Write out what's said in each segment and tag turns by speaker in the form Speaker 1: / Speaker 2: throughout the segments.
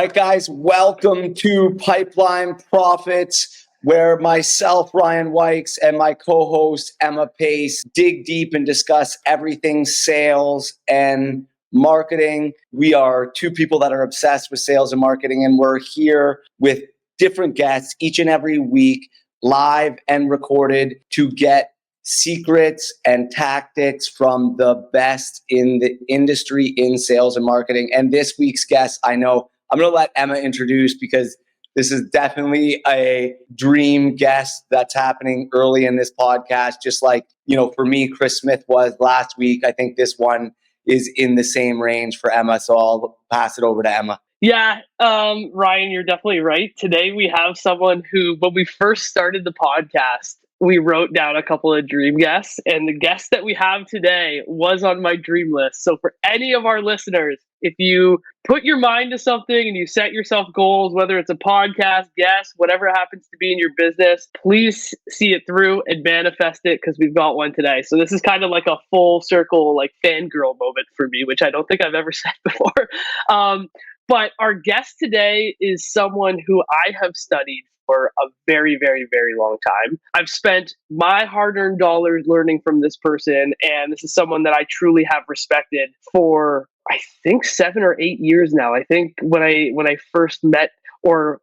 Speaker 1: right, guys, welcome to Pipeline Profits, where myself, Ryan Wykes, and my co-host, Emma Pace, dig deep and discuss everything sales and marketing. We are two people that are obsessed with sales and marketing, and we're here with different guests each and every week, live and recorded, to get secrets and tactics from the best in the industry in sales and marketing. And this week's guest, I know I'm going to let Emma introduce, because this is definitely a dream guest that's happening early in this podcast. Just like, for me, Chris Smith was last week. I think this one is in the same range for Emma. So I'll pass it over to Emma.
Speaker 2: Yeah, Ryan, you're definitely right. Today we have someone who, when we first started the podcast, we wrote down a couple of dream guests, and the guest that we have today was on my dream list. So for any of our listeners, if you put your mind to something and you set yourself goals, whether it's a podcast, guest, whatever happens to be in your business, please see it through and manifest it, because we've got one today. So this is kind of like a full circle, like fangirl moment for me, which I don't think I've ever said before. But our guest today is someone who I have studied for a very, very, very long time. I've spent my hard-earned dollars learning from this person, and this is someone that I truly have respected for, I think, 7 or 8 years now. I think when I first met or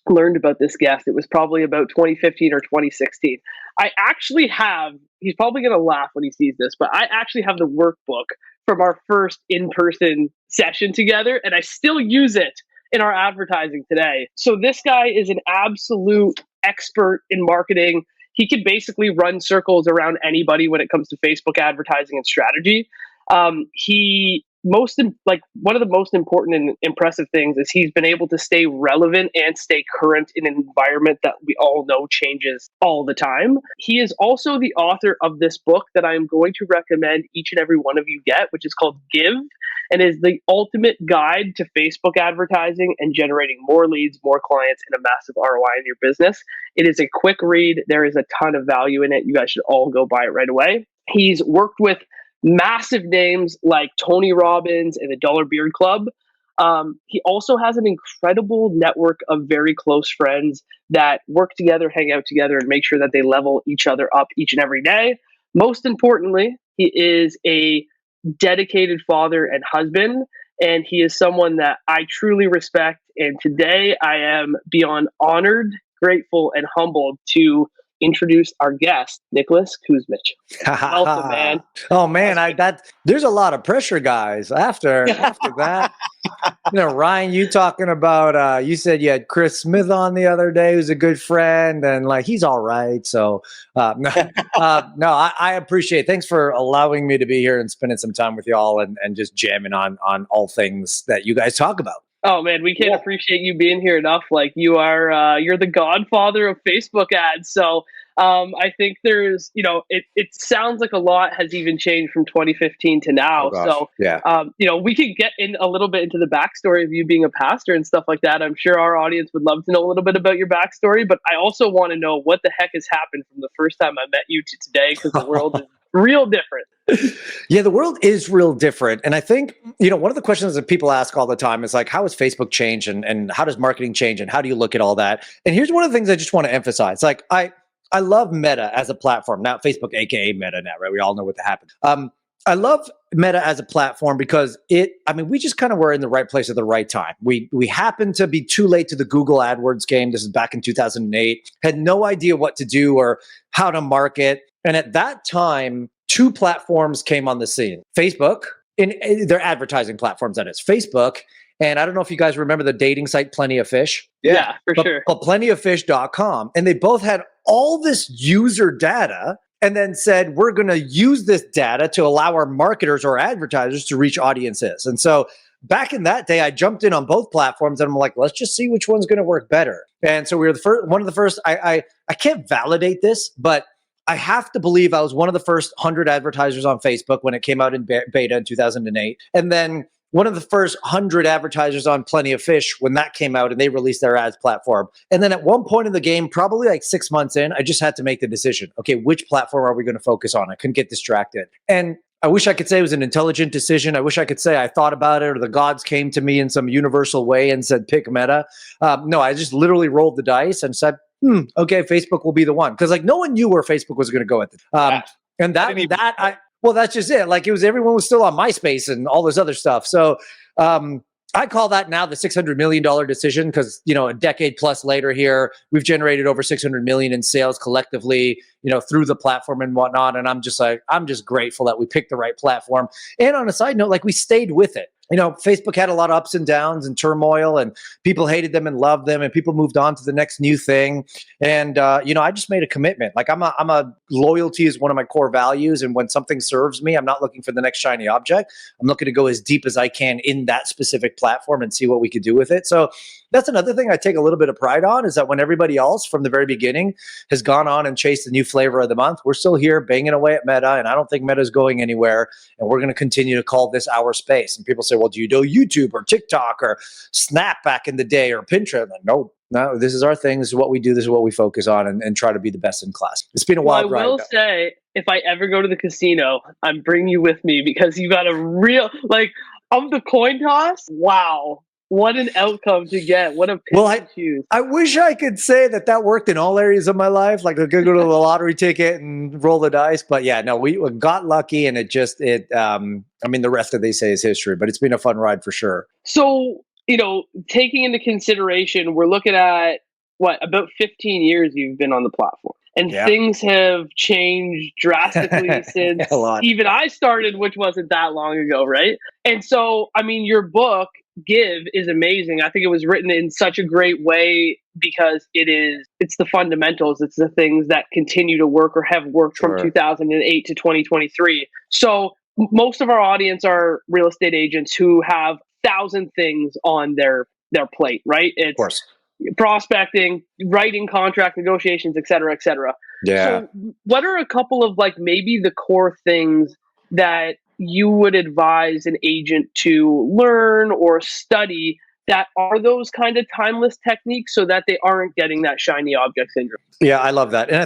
Speaker 2: learned about this guest, it was probably about 2015 or 2016. I actually have, he's probably going to laugh when he sees this, but I actually have the workbook from our first in-person session together, and I still use it in our advertising today. So this guy is an absolute expert in marketing. He can basically run circles around anybody when it comes to Facebook advertising and strategy. One of the most important and impressive things is he's been able to stay relevant and stay current in an environment that we all know changes all the time. He is also the author of this book that I am going to recommend each and every one of you get, which is called Give, and is the ultimate guide to Facebook advertising and generating more leads, more clients, and a massive ROI in your business. It is a quick read. There is a ton of value in it. You guys should all go buy it right away. He's worked with massive names like Tony Robbins and the Dollar Beard Club. He also has an incredible network of very close friends that work together, hang out together, and make sure that they level each other up each and every day. Most importantly, he is a dedicated father and husband, and he is someone that I truly respect. And today I am beyond honored, grateful, and humbled to introduce our guest, Nicholas Kusmich. Welcome, man.
Speaker 3: Oh man, there's a lot of pressure, guys. After that, Ryan, you talking about? You said you had Chris Smith on the other day, who's a good friend, and like he's all right. So no, I appreciate it. Thanks for allowing me to be here and spending some time with y'all and just jamming on all things that you guys talk about.
Speaker 2: Oh man, we can't appreciate you being here enough. Like you are, you're the godfather of Facebook ads. So I think there's, it sounds like a lot has even changed from 2015 to now.
Speaker 3: Oh,
Speaker 2: so, we could get in a little bit into the backstory of you being a pastor and stuff like that. I'm sure our audience would love to know a little bit about your backstory, but I also want to know what the heck has happened from the first time I met you to today, because the world is real different.
Speaker 3: Yeah, the world is real different. And I think, one of the questions that people ask all the time is like, how has Facebook changed and how does marketing change and how do you look at all that? And here's one of the things I just want to emphasize. Like, I love Meta as a platform, not Facebook, aka Meta now, right? We all know what happened. I love Meta as a platform because we just kind of were in the right place at the right time. We happened to be too late to the Google AdWords game. This is back in 2008. Had no idea what to do or how to market. And at that time, 2 platforms came on the scene. Facebook, in their advertising platforms, that is. Facebook, and I don't know if you guys remember the dating site Plenty of Fish.
Speaker 2: Yeah, for sure.
Speaker 3: But plentyoffish.com. And they both had all this user data and then said, we're going to use this data to allow our marketers or advertisers to reach audiences. And so back in that day, I jumped in on both platforms and I'm like, let's just see which one's going to work better. And so we were one of the first, I can't validate this, but I have to believe I was one of the first 100 advertisers on Facebook when it came out in beta in 2008. And then one of the first 100 advertisers on Plenty of Fish when that came out and they released their ads platform. And then at one point in the game, probably like 6 months in, I just had to make the decision. Okay, which platform are we going to focus on? I couldn't get distracted. And I wish I could say it was an intelligent decision. I wish I could say I thought about it or the gods came to me in some universal way and said, pick Meta. No, I just literally rolled the dice and said, okay, Facebook will be the one. Because like no one knew where Facebook was going to go at the and well, that's just it. Like everyone was still on MySpace and all this other stuff. So I call that now the $600 million decision because, a decade plus later here, we've generated over 600 million in sales collectively, through the platform and whatnot. And I'm just grateful that we picked the right platform. And on a side note, like we stayed with it. Facebook had a lot of ups and downs and turmoil, and people hated them and loved them, and people moved on to the next new thing. And I just made a commitment. Like I'm a loyalty is one of my core values, and when something serves me, I'm not looking for the next shiny object. I'm looking to go as deep as I can in that specific platform and see what we could do with it. So that's another thing I take a little bit of pride on, is that when everybody else from the very beginning has gone on and chased the new flavor of the month, we're still here banging away at Meta, and I don't think Meta is going anywhere, and we're going to continue to call this our space. And people say, well, do you do YouTube or TikTok or Snap back in the day or Pinterest? Like, no, this is our thing. This is what we do. This is what we focus on, and try to be the best in class. It's been a wild ride.
Speaker 2: I will say, if I ever go to the casino, I'm bringing you with me because you got a real, of the coin toss, wow. What an outcome to get. What a pick to choose.
Speaker 3: I wish I could say that worked in all areas of my life. Like I could go to the lottery ticket and roll the dice. But yeah, no, we got lucky, and the rest of they say is history, but it's been a fun ride for sure.
Speaker 2: So, taking into consideration, we're looking at about 15 years you've been on the platform. And things have changed drastically since even I started, which wasn't that long ago, right? And so, your book, Give, is amazing. I think it was written in such a great way because it's the fundamentals. It's the things that continue to work or have worked from 2008 to 2023. So most of our audience are real estate agents who have 1,000 things on their plate, right? It's of course. Prospecting, writing contract negotiations, et cetera, et cetera.
Speaker 3: Yeah.
Speaker 2: So what are a couple of maybe the core things that you would advise an agent to learn or study that are those kind of timeless techniques so that they aren't getting that shiny object syndrome?
Speaker 3: Yeah, I love that. And I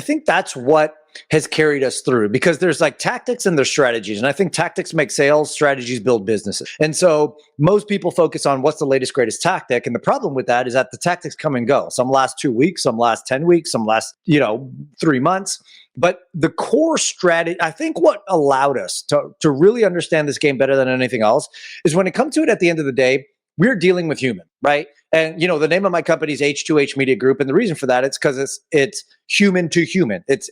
Speaker 3: think that's what has carried us through, because there's tactics and there's strategies. And I think tactics make sales, strategies build businesses. And so most people focus on what's the latest, greatest tactic. And the problem with that is that the tactics come and go. Some last 2 weeks, some last 10 weeks, some last, 3 months. But the core strategy, I think what allowed us to really understand this game better than anything else is when it comes to it at the end of the day, we're dealing with human, right? And the name of my company is H2H Media Group, and the reason for that it's because it's human to human. It's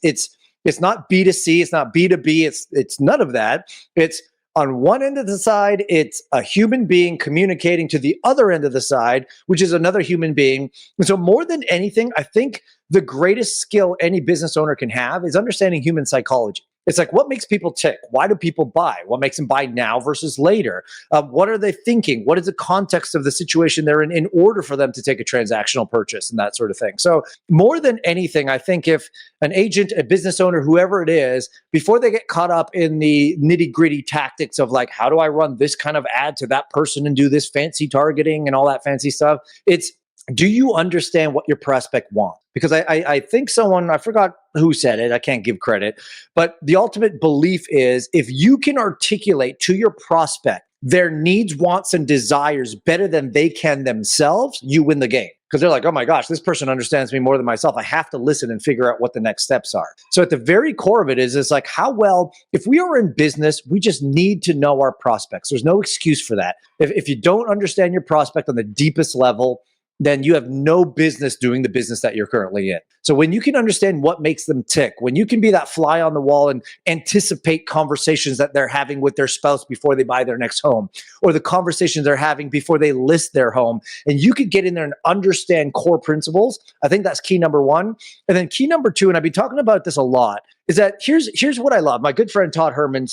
Speaker 3: not B2C, it's not B2B, it's none of that. It's on one end of the side, it's a human being communicating to the other end of the side, which is another human being. And so more than anything, I think the greatest skill any business owner can have is understanding human psychology. It's what makes people tick? Why do people buy? What makes them buy now versus later? What are they thinking? What is the context of the situation they're in order for them to take a transactional purchase and that sort of thing? So more than anything, I think if an agent, a business owner, whoever it is, before they get caught up in the nitty gritty tactics of how do I run this kind of ad to that person and do this fancy targeting and all that fancy stuff, it's, do you understand what your prospect wants? Because I think someone, I forgot who said it, I can't give credit, but the ultimate belief is if you can articulate to your prospect their needs, wants, and desires better than they can themselves, you win the game. Because they're oh my gosh, this person understands me more than myself. I have to listen and figure out what the next steps are. So at the very core of it is how well, if we are in business, we just need to know our prospects. There's no excuse for that. If you don't understand your prospect on the deepest level, then you have no business doing the business that you're currently in. So when you can understand what makes them tick, when you can be that fly on the wall and anticipate conversations that they're having with their spouse before they buy their next home, or the conversations they're having before they list their home, and you could get in there and understand core principles, I think that's key number one. And then key number two, and I've been talking about this a lot, is that here's what I love. My good friend Todd Herman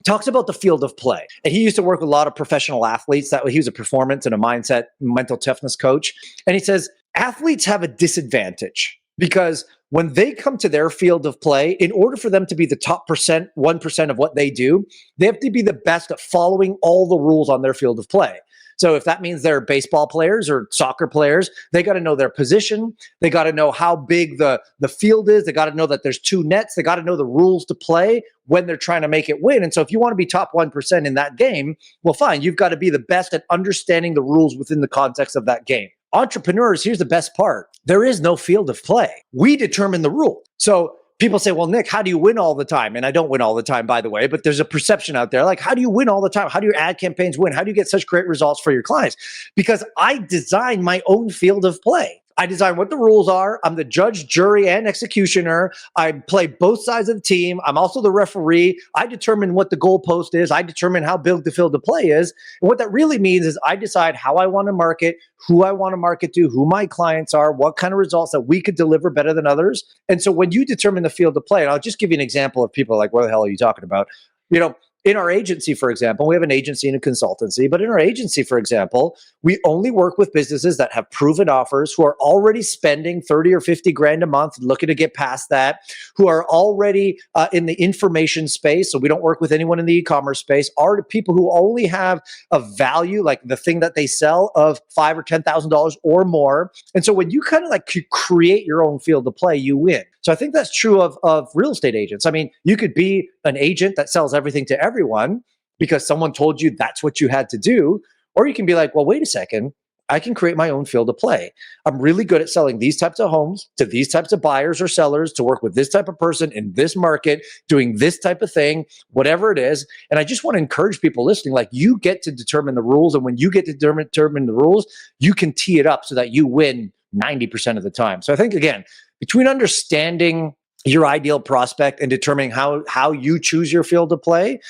Speaker 3: talks about the field of play. And he used to work with a lot of professional athletes. That he was a performance and a mindset, mental toughness coach. And he says, athletes have a disadvantage because when they come to their field of play, in order for them to be the top 1% of what they do, they have to be the best at following all the rules on their field of play. So if that means they're baseball players or soccer players, they got to know their position. They got to know how big the field is. They got to know that there's 2 nets. They got to know the rules to play when they're trying to make it win. And so if you want to be top 1% in that game, well, fine, you've got to be the best at understanding the rules within the context of that game. Entrepreneurs, here's the best part. There is no field of play. We determine the rule. So people say, well, Nick, how do you win all the time? And I don't win all the time, by the way, but there's a perception out there. Like, how do you win all the time? How do your ad campaigns win? How do you get such great results for your clients? Because I design my own field of play. I design what the rules are. I'm the judge, jury, and executioner. I play both sides of the team. I'm also the referee. I determine what the goalpost is. I determine how big the field of play is. And what that really means is I decide how I want to market, who I want to market to, who my clients are, what kind of results that we could deliver better than others. And so when you determine the field of play, and I'll just give you an example of people like, what the hell are you talking about? You know, in our agency, for example, we have an agency and a consultancy, but in our agency, for example, we only work with businesses that have proven offers, who are already spending 30 or 50 grand a month, looking to get past that, who are already in the information space. So we don't work with anyone in the e-commerce space, are people who only have a value, like the thing that they sell, of $5,000 or $10,000 or more. And so when you kind of like create your own field of play, you win. So I think that's true of real estate agents. I mean, you could be an agent that sells everything to everyone because someone told you that's what you had to do. Or you can be like, well, wait a second, I can create my own field of play. I'm really good at selling these types of homes to these types of buyers or sellers, to work with this type of person in this market, doing this type of thing, whatever it is. And I just want to encourage people listening, like, you get to determine the rules. And when you get to determine the rules, you can tee it up so that you win 90% of the time. So I think, again, between understanding your ideal prospect and determining how you choose your field to play,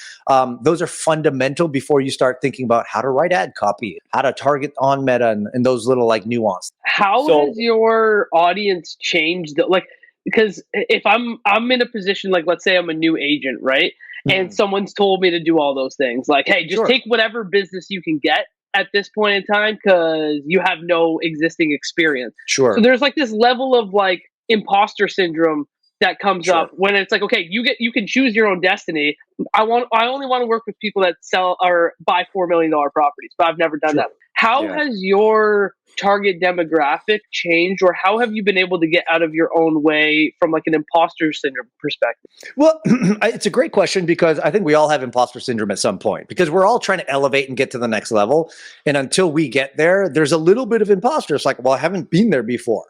Speaker 3: those are fundamental before you start thinking about how to write ad copy, how to target on Meta, and those little like nuance.
Speaker 2: How has your audience changed? Like, because if I'm in a position, like, let's say I'm a new agent, right? And someone's told me to do all those things, like, hey, just take whatever business you can get at this point in time because you have no existing experience.
Speaker 3: Sure.
Speaker 2: So there's like this level of like imposter syndrome that comes up when it's like, okay, you can choose your own destiny. I only want to work with people that sell or buy $4 million properties, but I've never done that. How has your target demographic changed, or how have you been able to get out of your own way from like an imposter syndrome perspective?
Speaker 3: Well, it's a great question because I think we all have imposter syndrome at some point because we're all trying to elevate and get to the next level. And until we get there, there's a little bit of imposter. It's like, well, I haven't been there before.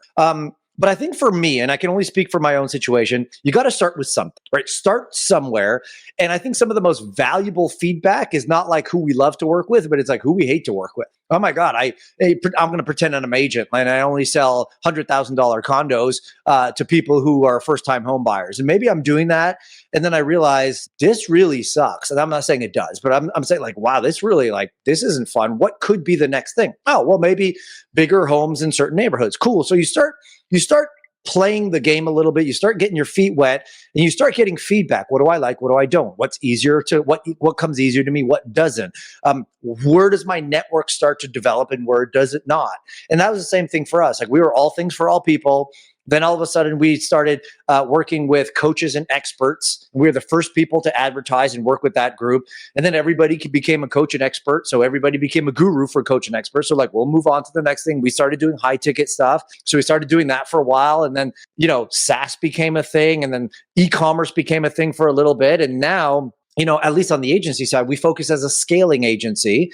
Speaker 3: But I think for me, and I can only speak for my own situation, you got to start with something, right? Start somewhere. And I think some of the most valuable feedback is not like who we love to work with, but it's like who we hate to work with. Oh my God, I'm going to pretend I'm an agent and I only sell $100,000 condos to people who are first-time home buyers. And maybe I'm doing that. And then I realize this really sucks. And I'm not saying it does, but I'm saying like, wow, this really this isn't fun. What could be the next thing? Oh, well, maybe bigger homes in certain neighborhoods. Cool. So you start playing the game a little bit, you start getting your feet wet and you start getting feedback. What do I like? What do I don't? What's easier to, what comes easier to me? What doesn't? Where does my network start to develop and where does it not? And that was the same thing for us. Like, we were all things for all people. Then all of a sudden we started working with coaches and experts. We were the first people to advertise and work with that group. And then everybody became a coach and expert. So everybody became a guru for coach and expert. So like, we'll move on to the next thing. We started doing high ticket stuff. So we started doing that for a while. And then, SaaS became a thing. And then e-commerce became a thing for a little bit. And now, at least on the agency side, we focus as a scaling agency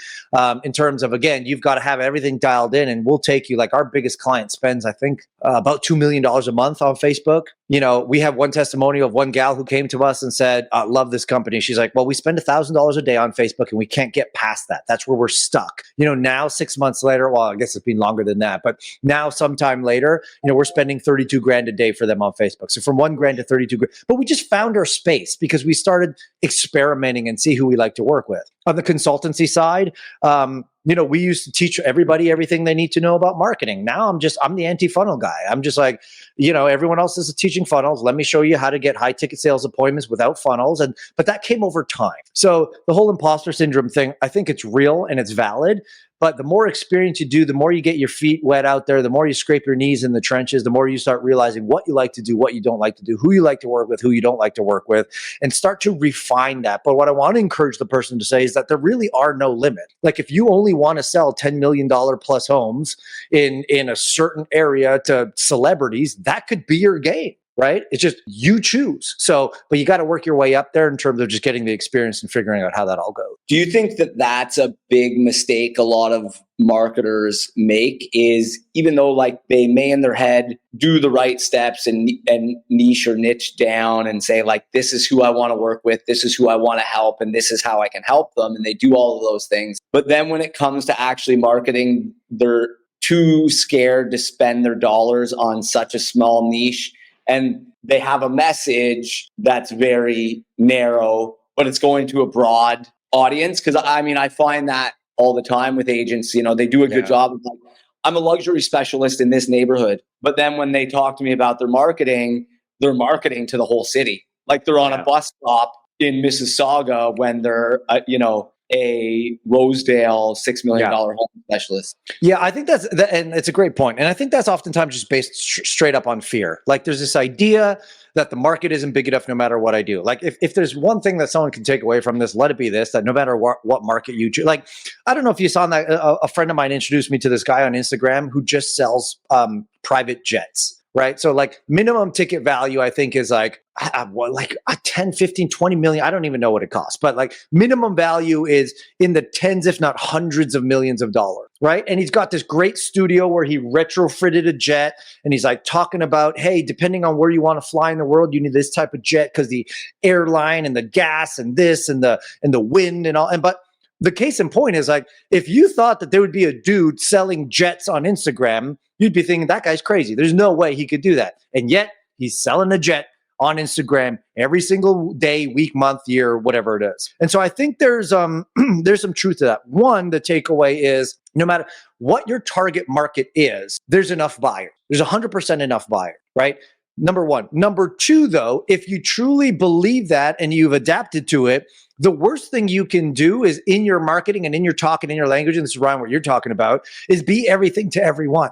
Speaker 3: in terms of, again, you've got to have everything dialed in, and we'll take you, like, our biggest client spends, I think, about $2 million a month on Facebook. We have one testimonial of one gal who came to us and said, I love this company. She's like, well, we spend $1,000 a day on Facebook and we can't get past that. That's where we're stuck. Now 6 months later, well, I guess it's been longer than that, but now sometime later, we're spending 32 grand a day for them on Facebook. So from 1 grand to 32 grand, but we just found our space because we started experimenting and see who we like to work with. On the consultancy side, we used to teach everybody everything they need to know about marketing. Now I'm the anti-funnel guy. I'm just like, everyone else is teaching funnels. Let me show you how to get high ticket sales appointments without funnels. But that came over time. So the whole imposter syndrome thing, I think it's real and it's valid. But the more experience you do, the more you get your feet wet out there, the more you scrape your knees in the trenches, the more you start realizing what you like to do, what you don't like to do, who you like to work with, who you don't like to work with, and start to refine that. But what I want to encourage the person to say is that there really are no limit. Like if you only want to sell $10 million plus homes in a certain area to celebrities, that could be your game. Right? It's just you choose. So, but you got to work your way up there in terms of just getting the experience and figuring out how that all goes.
Speaker 1: Do you think that that's a big mistake a lot of marketers make, is even though like they may in their head do the right steps and niche or niche down and say like, this is who I want to work with, this is who I want to help, and this is how I can help them. And they do all of those things. But then when it comes to actually marketing, they're too scared to spend their dollars on such a small niche. And they have a message that's very narrow, but it's going to a broad audience. Because I mean, I find that all the time with agents, you know, they do a good job of like, I'm a luxury specialist in this neighborhood. But then when they talk to me about their marketing, they're marketing to the whole city. Like they're on a bus stop in Mississauga when they're, a Rosedale $6 million home specialist.
Speaker 3: Yeah, I think and it's a great point. And I think that's oftentimes just based straight up on fear. Like there's this idea that the market isn't big enough no matter what I do. Like if there's one thing that someone can take away from this, let it be this, that no matter what market you choose. Like, I don't know if you saw that, a friend of mine introduced me to this guy on Instagram who just sells private jets. Right. So like minimum ticket value, I think is like a 10, 15, 20 million. I don't even know what it costs, but like minimum value is in the tens, if not hundreds of millions of dollars. Right. And he's got this great studio where he retrofitted a jet and he's like talking about, hey, depending on where you want to fly in the world, you need this type of jet because the airline and the gas and this and the wind and all. But the case in point is like, if you thought that there would be a dude selling jets on Instagram, you'd be thinking that guy's crazy. There's no way he could do that. And yet he's selling a jet on Instagram every single day, week, month, year, whatever it is. And so I think there's some truth to that. One, the takeaway is no matter what your target market is, there's enough buyers. There's 100% enough buyers, right? Number one. Number two, though, if you truly believe that and you've adapted to it, the worst thing you can do is in your marketing and in your talk and in your language, and this is Ryan, what you're talking about, is be everything to everyone.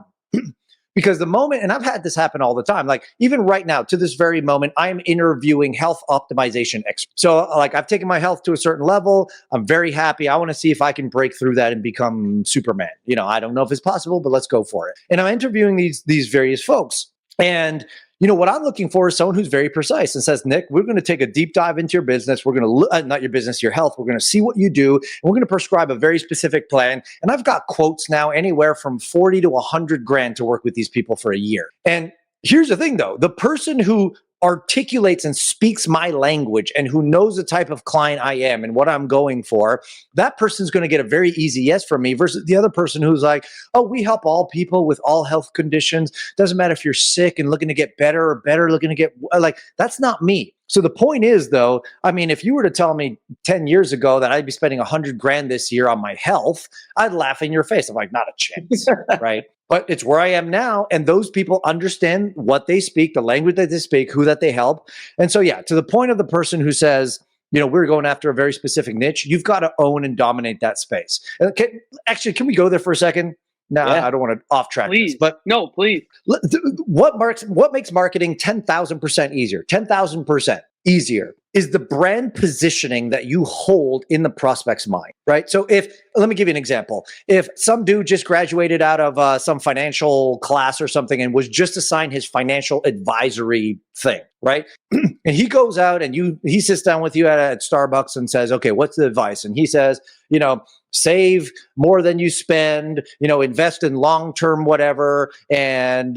Speaker 3: Because the moment, and I've had this happen all the time, like even right now, to this very moment, I'm interviewing health optimization experts. So like I've taken my health to a certain level. I'm very happy. I want to see if I can break through that and become Superman. You know, I don't know if it's possible, but let's go for it. And I'm interviewing these various folks. And you know, what I'm looking for is someone who's very precise and says, Nick, we're going to take a deep dive into your business. We're going to not your business, your health. We're going to see what you do. And we're going to prescribe a very specific plan. And I've got quotes now anywhere from 40 to 100 grand to work with these people for a year. And here's the thing, though. The person who articulates and speaks my language and who knows the type of client I am and what I'm going for, that person's going to get a very easy yes from me versus the other person who's like, oh, we help all people with all health conditions. Doesn't matter if you're sick and looking to get better or better, looking to get like, that's not me. So the point is, though, I mean, if you were to tell me 10 years ago that I'd be spending 100 grand this year on my health, I'd laugh in your face. I'm like, not a chance, right? But it's where I am now. And those people understand what they speak, the language that they speak, who that they help. And so, yeah, to the point of the person who says, you know, we're going after a very specific niche, you've got to own and dominate that space. And can we go there for a second? No, yeah. I don't want to off track
Speaker 2: please.
Speaker 3: This, but
Speaker 2: no, please.
Speaker 3: What makes marketing 10,000% easier? 10,000% easier is the brand positioning that you hold in the prospect's mind, right? So let me give you an example. If some dude just graduated out of some financial class or something and was just assigned his financial advisory thing, right? And he goes out and he sits down with you at Starbucks and says, okay, what's the advice? And he says, you know, save more than you spend, you know, invest in long-term whatever, and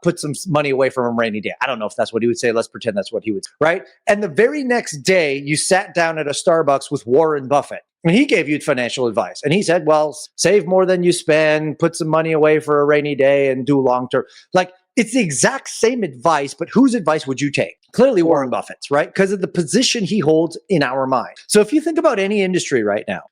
Speaker 3: put some money away from a rainy day. I don't know if that's what he would say. Let's pretend that's what he would say, right? And the very next day, you sat down at a Starbucks with Warren Buffett, and he gave you financial advice. And he said, well, save more than you spend, put some money away for a rainy day, and do long-term. Like, it's the exact same advice, but whose advice would you take? Clearly Warren Buffett's, right? Because of the position he holds in our mind. So if you think about any industry right now,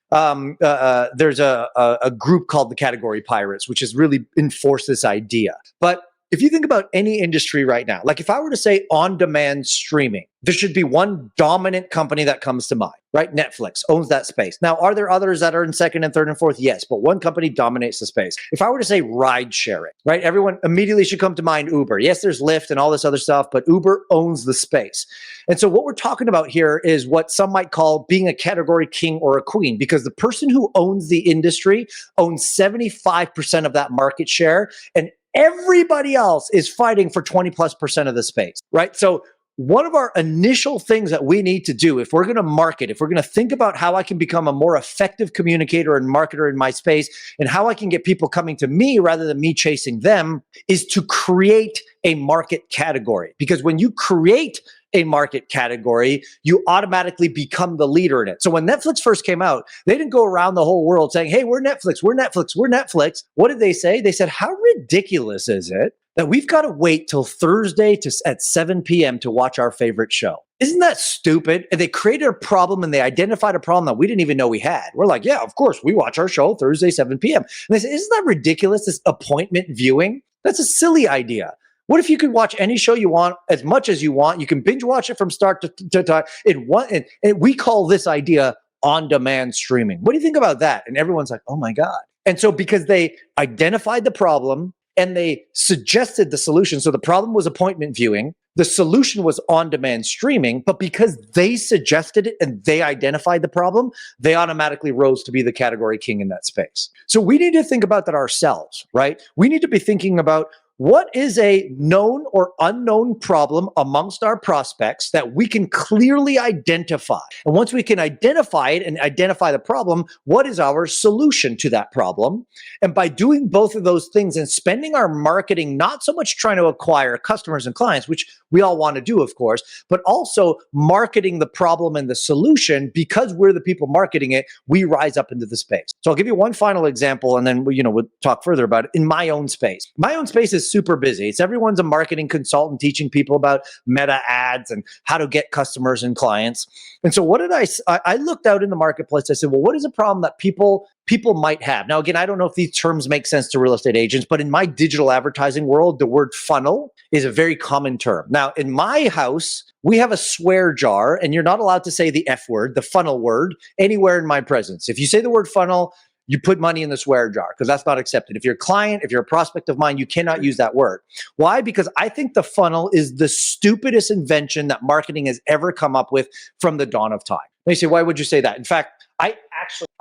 Speaker 3: there's a group called the Category Pirates, which has really enforced this idea. But if you think about any industry right now, like if I were to say on-demand streaming, there should be one dominant company that comes to mind, right? Netflix owns that space. Now, are there others that are in second and third and fourth? Yes, but one company dominates the space. If I were to say ride sharing, right? Everyone immediately should come to mind Uber. Yes, there's Lyft and all this other stuff, but Uber owns the space. And so what we're talking about here is what some might call being a category king or a queen, because the person who owns the industry owns 75% of that market share, and everybody else is fighting for 20+% of the space, right? So one of our initial things that we need to do, if we're going to market, if we're going to think about how I can become a more effective communicator and marketer in my space, and how I can get people coming to me rather than me chasing them, is to create a market category. Because when you create a market category, you automatically become the leader in it. So when Netflix first came out, they didn't go around the whole world saying, hey, we're Netflix, we're Netflix, we're Netflix. What did they say? They said, how ridiculous is it that we've got to wait till Thursday at 7 p.m. to watch our favorite show? Isn't that stupid? And they created a problem, and they identified a problem that we didn't even know we had. We're like, yeah, of course, we watch our show Thursday, 7 p.m. And they said, isn't that ridiculous, this appointment viewing? That's a silly idea. What if you could watch any show you want as much as you want? You can binge watch it from start to time. And we call this idea on-demand streaming. What do you think about that? And everyone's like, oh my God. And so because they identified the problem and they suggested the solution. So the problem was appointment viewing. The solution was on-demand streaming. But because they suggested it and they identified the problem, they automatically rose to be the category king in that space. So we need to think about that ourselves, right? We need to be thinking about what is a known or unknown problem amongst our prospects that we can clearly identify? And once we can identify it and identify the problem, what is our solution to that problem? And by doing both of those things and spending our marketing, not so much trying to acquire customers and clients, which we all want to do, of course, but also marketing the problem and the solution, because we're the people marketing it, we rise up into the space. So I'll give you one final example, and then we'll talk further about it. In my own space. My own space is super busy. Everyone's a marketing consultant teaching people about meta ads and how to get customers and clients. And so what did I looked out in the marketplace. I said, well, what is a problem that people might have? Now, again, I don't know if these terms make sense to real estate agents, but in my digital advertising world, the word funnel is a very common term. Now, in my house, we have a swear jar, and you're not allowed to say the F word, the funnel word, anywhere in my presence. If you say the word funnel, you put money in the swear jar, because that's not accepted. If you're a client, if you're a prospect of mine, you cannot use that word. Why? Because I think the funnel is the stupidest invention that marketing has ever come up with from the dawn of time. And you say, why would you say that? In fact, I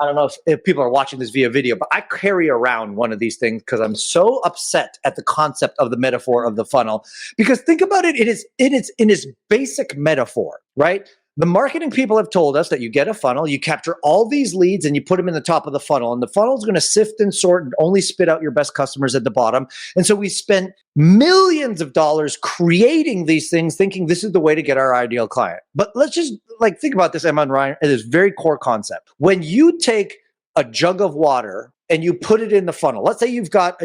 Speaker 3: don't know if people are watching this via video, but I carry around one of these things because I'm so upset at the concept of the metaphor of the funnel. Because think about it, it is in its basic metaphor, right? The marketing people have told us that you get a funnel, you capture all these leads and you put them in the top of the funnel, and the funnel is going to sift and sort and only spit out your best customers at the bottom. And so we spent millions of dollars creating these things thinking this is the way to get our ideal client. But let's just think about this, Emma and Ryan, it is very core concept. When you take a jug of water and you put it in the funnel, let's say you've got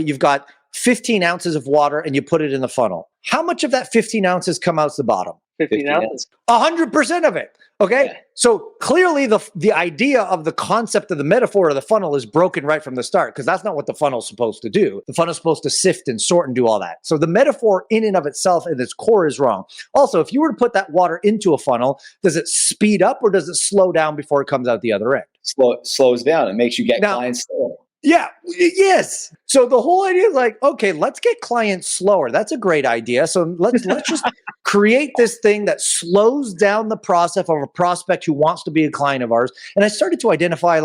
Speaker 3: 15 ounces of water and you put it in the funnel. How much of that 15 ounces come out the bottom?
Speaker 2: 15 ounces.
Speaker 3: 100% of it. Okay. Yeah. So clearly the idea of the concept of the metaphor of the funnel is broken right from the start, because that's not what the funnel's supposed to do. The funnel's supposed to sift and sort and do all that. So the metaphor in and of itself at its core is wrong. Also, if you were to put that water into a funnel, does it speed up or does it slow down before it comes out the other end?
Speaker 1: Slows down. It makes you get clients slower.
Speaker 3: Yeah. Yes. So the whole idea is okay, let's get clients slower. That's a great idea. So let's just create this thing that slows down the process of a prospect who wants to be a client of ours. And I started to identify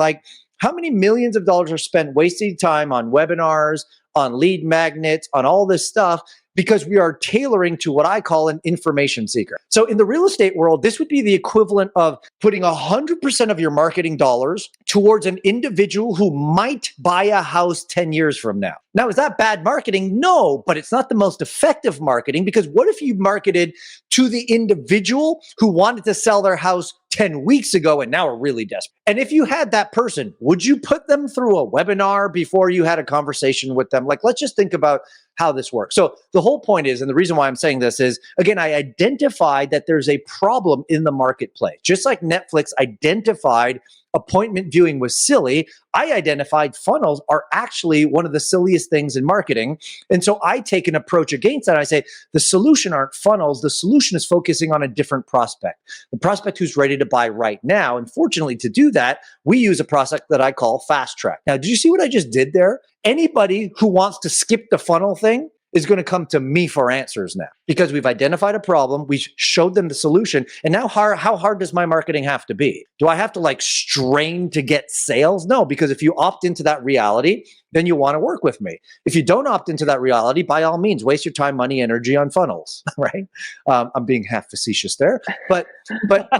Speaker 3: how many millions of dollars are spent wasting time on webinars, on lead magnets, on all this stuff, because we are tailoring to what I call an information seeker. So in the real estate world, this would be the equivalent of putting 100% of your marketing dollars towards an individual who might buy a house 10 years from now. Now, is that bad marketing? No, but it's not the most effective marketing, because what if you marketed to the individual who wanted to sell their house 10 weeks ago and now are really desperate? And if you had that person, would you put them through a webinar before you had a conversation with them? Let's just think about how this works. So the whole point is, and the reason why I'm saying this is, again, I identified that there's a problem in the marketplace. Just like Netflix identified appointment viewing was silly, I identified funnels are actually one of the silliest things in marketing. And so I take an approach against that. I say, the solution aren't funnels. The solution is focusing on a different prospect, the prospect who's ready to buy right now. And fortunately, to do that, we use a process that I call Fast Track. Now, did you see what I just did there? Anybody who wants to skip the funnel thing is going to come to me for answers now, because we've identified a problem, we showed them the solution, and now how hard does my marketing have to be? Do I have to like strain to get sales? No, because if you opt into that reality, then you want to work with me. If you don't opt into that reality, by all means, waste your time, money, energy on funnels, right? I'm being half facetious there, but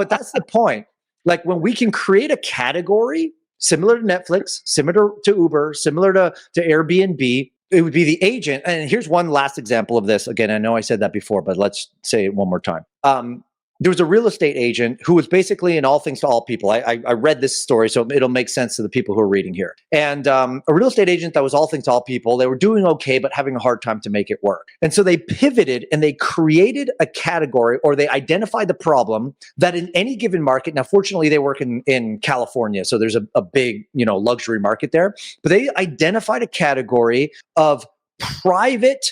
Speaker 3: that's the point. Like when we can create a category similar to Netflix, similar to Uber, similar to Airbnb, it would be the agent. And here's one last example of this. Again, I know I said that before, but let's say it one more time. There was a real estate agent who was basically in all things to all people. I read this story, so it'll make sense to the people who are reading here. And a real estate agent that was all things to all people, they were doing okay, but having a hard time to make it work. And so they pivoted and they created a category, or they identified the problem that in any given market, now fortunately they work in California, so there's a big, luxury market there, but they identified a category of private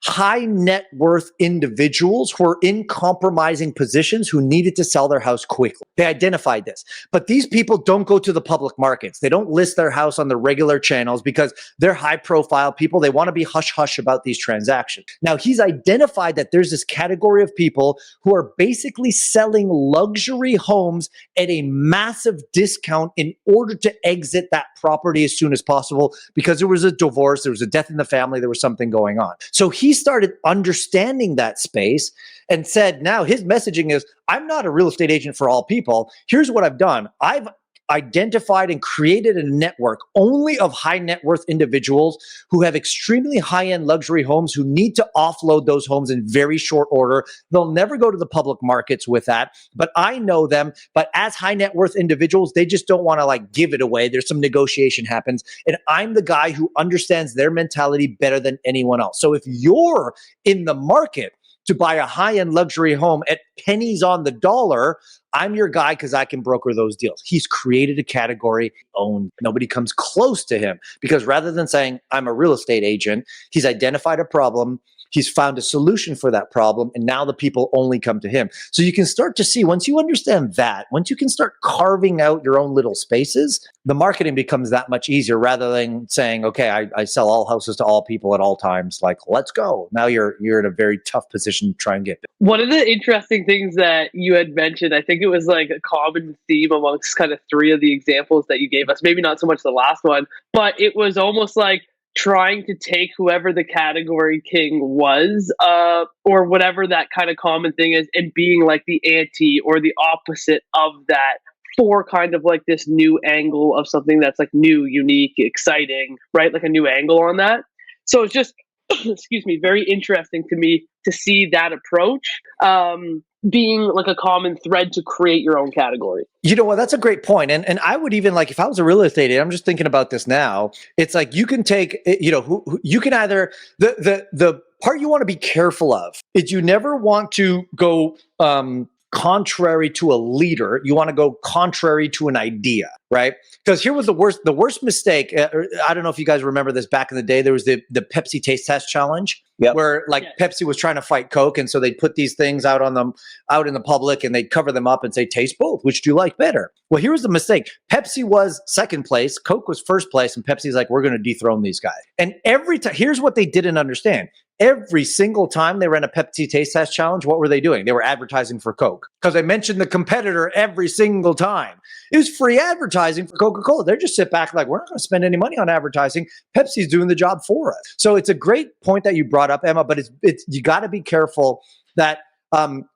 Speaker 3: high net worth individuals who are in compromising positions who needed to sell their house quickly. They identified this. But these people don't go to the public markets. They don't list their house on the regular channels because they're high profile people. They want to be hush hush about these transactions. Now, he's identified that there's this category of people who are basically selling luxury homes at a massive discount in order to exit that property as soon as possible because there was a divorce, there was a death in the family, there was something going on. So he started understanding that space and said, now his messaging is, I'm not a real estate agent for all people. Here's what I've done. I've identified and created a network only of high net worth individuals who have extremely high-end luxury homes who need to offload those homes in very short order. They'll never go to the public markets with that, but I know them. But as high net worth individuals, they just don't want to like give it away. There's some negotiation happens. And I'm the guy who understands their mentality better than anyone else. So if you're in the market to buy a high-end luxury home at pennies on the dollar, I'm your guy because I can broker those deals. He's created a category owned. Nobody comes close to him because rather than saying, I'm a real estate agent, he's identified a problem. He's found a solution for that problem, and now the people only come to him. So you can start to see, once you understand that, once you can start carving out your own little spaces, the marketing becomes that much easier rather than saying, okay, I sell all houses to all people at all times. Like, let's go. Now you're in a very tough position to try and get there.
Speaker 2: One of the interesting things that you had mentioned, I think it was like a common theme amongst kind of three of the examples that you gave us, maybe not so much the last one, but it was almost like trying to take whoever the category king was, or whatever that kind of common thing is, and being like the anti or the opposite of that for kind of like this new angle of something that's like new, unique, exciting, right? Like a new angle on that. So it's just, excuse me, very interesting to me to see that approach being like a common thread to create your own category.
Speaker 3: You know what? That's a great point. And I would even like, if I was a real estate agent, I'm just thinking about this now. It's like you can take, you can either, the part you want to be careful of is you never want to go contrary to a leader. You want to go contrary to an idea, right? Because here was the worst mistake. I don't know if you guys remember this back in the day. There was the Pepsi taste test challenge. Yep. Where like Pepsi was trying to fight Coke, and so they'd put these things out in the public, and they'd cover them up and say, "Taste both. Which do you like better?" Well, here was the mistake. Pepsi was second place, Coke was first place, and Pepsi's like, "We're going to dethrone these guys." And every time, here's what they didn't understand. Every single time they ran a Pepsi taste test challenge, what were they doing? They were advertising for Coke because they mentioned the competitor every single time. It was free advertising for Coca-Cola. They're just sit back like, we're not going to spend any money on advertising. Pepsi's doing the job for us. So it's a great point that you brought up, Emma, but it's you got to be careful that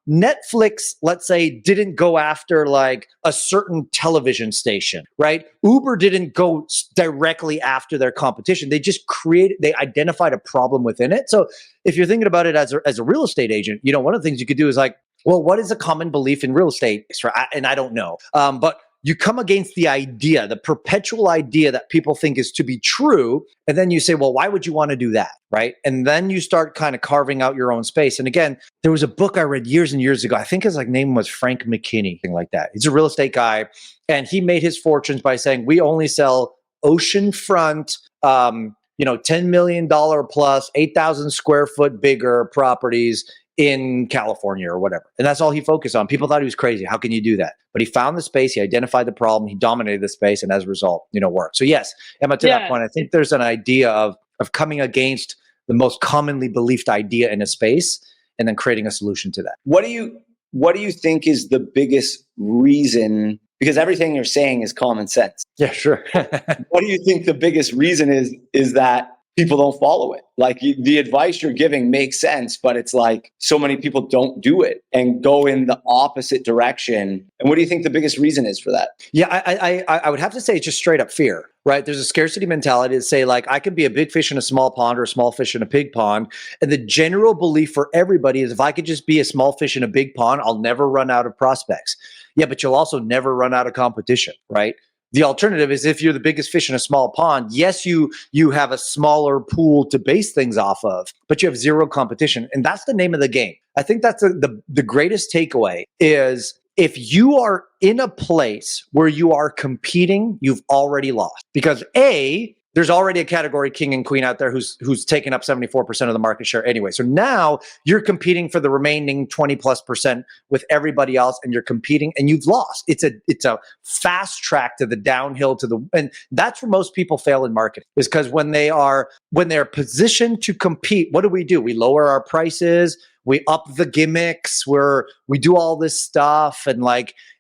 Speaker 3: Netflix, let's say, didn't go after like a certain television station, right? Uber didn't go directly after their competition. They just they identified a problem within it. So if you're thinking about it as a real estate agent, one of the things you could do is like, well, what is a common belief in real estate? And I don't know. But you come against the idea, the perpetual idea that people think is to be true. And then you say, well, why would you want to do that? Right. And then you start kind of carving out your own space. And again, there was a book I read years and years ago. I think his name was Frank McKinney, thing like that. He's a real estate guy. And he made his fortunes by saying, we only sell oceanfront, $10 million plus, 8,000 square foot bigger properties in California or whatever. And that's all he focused on. People thought he was crazy. How can you do that? But he found the space, he identified the problem, he dominated the space, and as a result, worked. So yes, Emma, to that point, I think there's an idea of coming against the most commonly believed idea in a space and then creating a solution to that.
Speaker 1: What do you think is the biggest reason? Because everything you're saying is common sense.
Speaker 3: Yeah, sure.
Speaker 1: What do you think the biggest reason is that people don't follow it? Like the advice you're giving makes sense, but it's like so many people don't do it and go in the opposite direction. And what do you think the biggest reason is for that?
Speaker 3: Yeah, I would have to say it's just straight up fear, right? There's a scarcity mentality to say like, I could be a big fish in a small pond or a small fish in a big pond. And the general belief for everybody is if I could just be a small fish in a big pond, I'll never run out of prospects. Yeah, but you'll also never run out of competition, right? The alternative is if you're the biggest fish in a small pond, yes, you have a smaller pool to base things off of, but you have zero competition. And that's the name of the game. I think that's the greatest takeaway is if you are in a place where you are competing, you've already lost. Because there's already a category king and queen out there who's taken up 74% of the market share anyway. So now you're competing for the remaining 20+% with everybody else, and you're competing and you've lost. It's a fast track to the downhill and that's where most people fail in marketing, is because when they're positioned to compete, what do? We lower our prices, we up the gimmicks, we do all this stuff,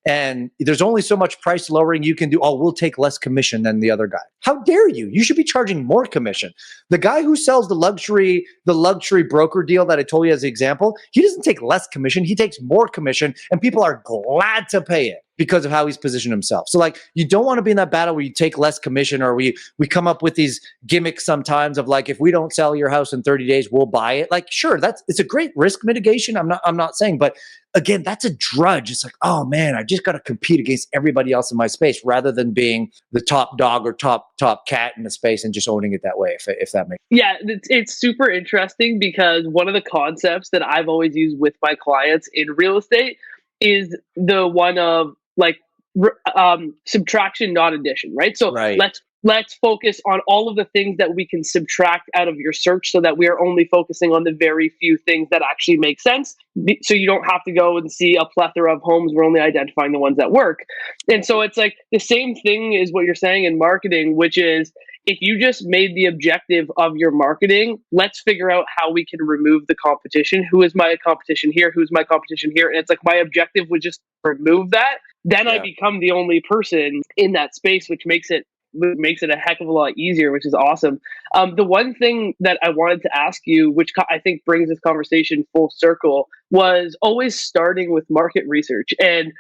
Speaker 3: and there's only so much price lowering you can do. Oh, we'll take less commission than the other guy. How dare you? You should be charging more commission. The guy who sells the luxury broker deal that I told you as an example, he doesn't take less commission. He takes more commission, and people are glad to pay it because of how he's positioned himself. So you don't want to be in that battle where you take less commission, or we come up with these gimmicks sometimes of if we don't sell your house in 30 days, we'll buy it. Sure, it's a great risk mitigation. I'm not saying, but again, that's a drudge. It's oh man, I just got to compete against everybody else in my space rather than being the top dog or top cat in the space and just owning it that way, if that makes sense.
Speaker 2: Yeah, it's super interesting because one of the concepts that I've always used with my clients in real estate is the one of subtraction, not addition, right? So
Speaker 3: right.
Speaker 2: Let's focus on all of the things that we can subtract out of your search so that we are only focusing on the very few things that actually make sense. So you don't have to go and see a plethora of homes. We're only identifying the ones that work. And so it's the same thing is what you're saying in marketing, which is if you just made the objective of your marketing, let's figure out how we can remove the competition. Who is my competition here? Who's my competition here? And it's my objective was just remove that. Then I become the only person in that space, which makes it a heck of a lot easier, which is awesome. The one thing that I wanted to ask you, which I think brings this conversation full circle, was always starting with market research. And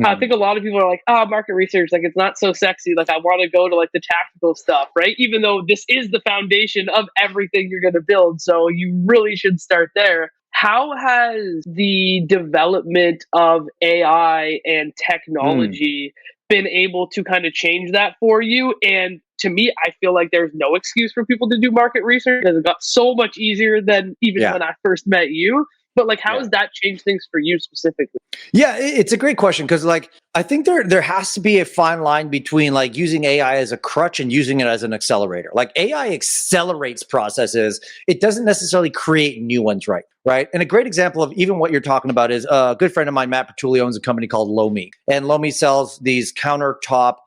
Speaker 2: I think a lot of people are market research, it's not so sexy. I want to go to the tactical stuff, right? Even though this is the foundation of everything you're going to build. So you really should start there. How has the development of AI and technology been able to kind of change that for you? And to me, I feel like there's no excuse for people to do market research because it got so much easier than even when I first met you. But how has that changed things for you specifically?
Speaker 3: Yeah, it's a great question because I think there has to be a fine line between using AI as a crutch and using it as an accelerator. AI accelerates processes. It doesn't necessarily create new ones, right? And a great example of even what you're talking about is a good friend of mine, Matt Petulli, owns a company called Lomi. And Lomi sells these countertop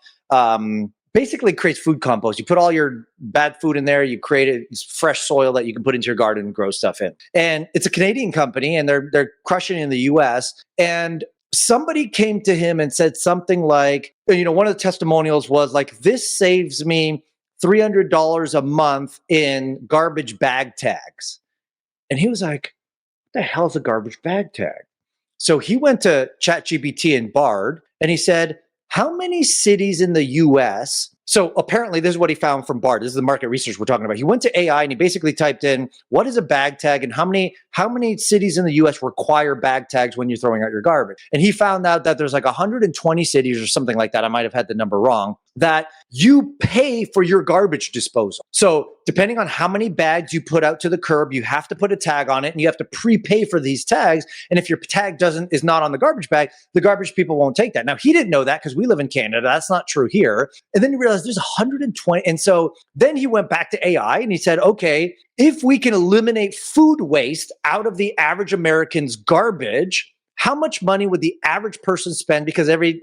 Speaker 3: basically creates food compost. You put all your bad food in there, you create fresh soil that you can put into your garden and grow stuff in. And it's a Canadian company and they're crushing in the US. And somebody came to him and said something like, one of the testimonials was this saves me $300 a month in garbage bag tags. And he was like, what the hell is a garbage bag tag? So he went to ChatGPT and Bard and he said, how many cities in the US So apparently this is what he found from BART. This is the market research we're talking about. He went to AI and he basically typed in, what is a bag tag and how many cities in the US require bag tags when you're throwing out your garbage? And he found out that there's like 120 cities or something like that. I might have had the number wrong, that you pay for your garbage disposal. So depending on how many bags you put out to the curb, you have to put a tag on it and you have to prepay for these tags. And if your tag is not on the garbage bag, the garbage people won't take that. Now, he didn't know that because we live in Canada. That's not true here. And then he realized there's 120. And so then he went back to AI and he said, okay, if we can eliminate food waste out of the average American's garbage, how much money would the average person spend? Because every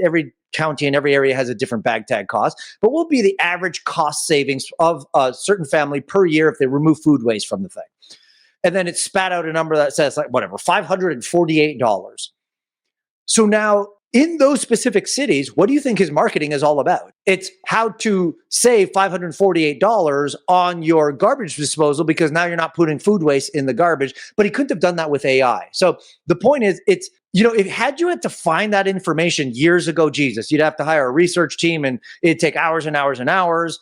Speaker 3: county and every area has a different bag tag cost. But what will be the average cost savings of a certain family per year if they remove food waste from the thing? And then it spat out a number that says like, whatever, $548. So now in those specific cities, what do you think his marketing is all about? It's how to save $548 on your garbage disposal because now you're not putting food waste in the garbage, but he couldn't have done that with AI. So the point is, if had you had to find that information years ago, Jesus, you'd have to hire a research team and it'd take hours and hours and hours.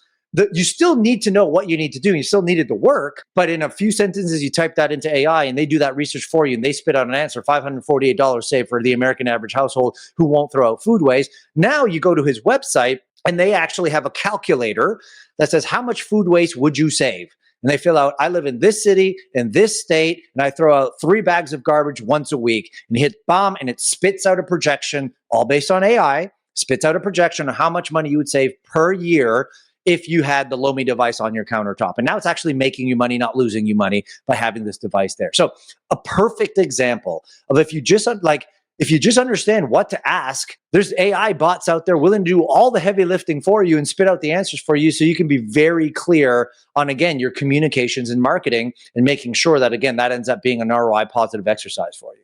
Speaker 3: You still need to know what you need to do. You still needed to work, but in a few sentences, you type that into AI and they do that research for you and they spit out an answer, $548 saved for the American average household who won't throw out food waste. Now you go to his website and they actually have a calculator that says, how much food waste would you save? And they fill out, I live in this city, in this state, and I throw out 3 bags of garbage once a week. And you hit bomb and it spits out a projection, all based on AI, spits out a projection of how much money you would save per year if you had the Lomi device on your countertop. And now it's actually making you money, not losing you money by having this device there. So a perfect example of if you just understand what to ask, there's AI bots out there willing to do all the heavy lifting for you and spit out the answers for you so you can be very clear on, again, your communications and marketing and making sure that, again, that ends up being an ROI positive exercise for you.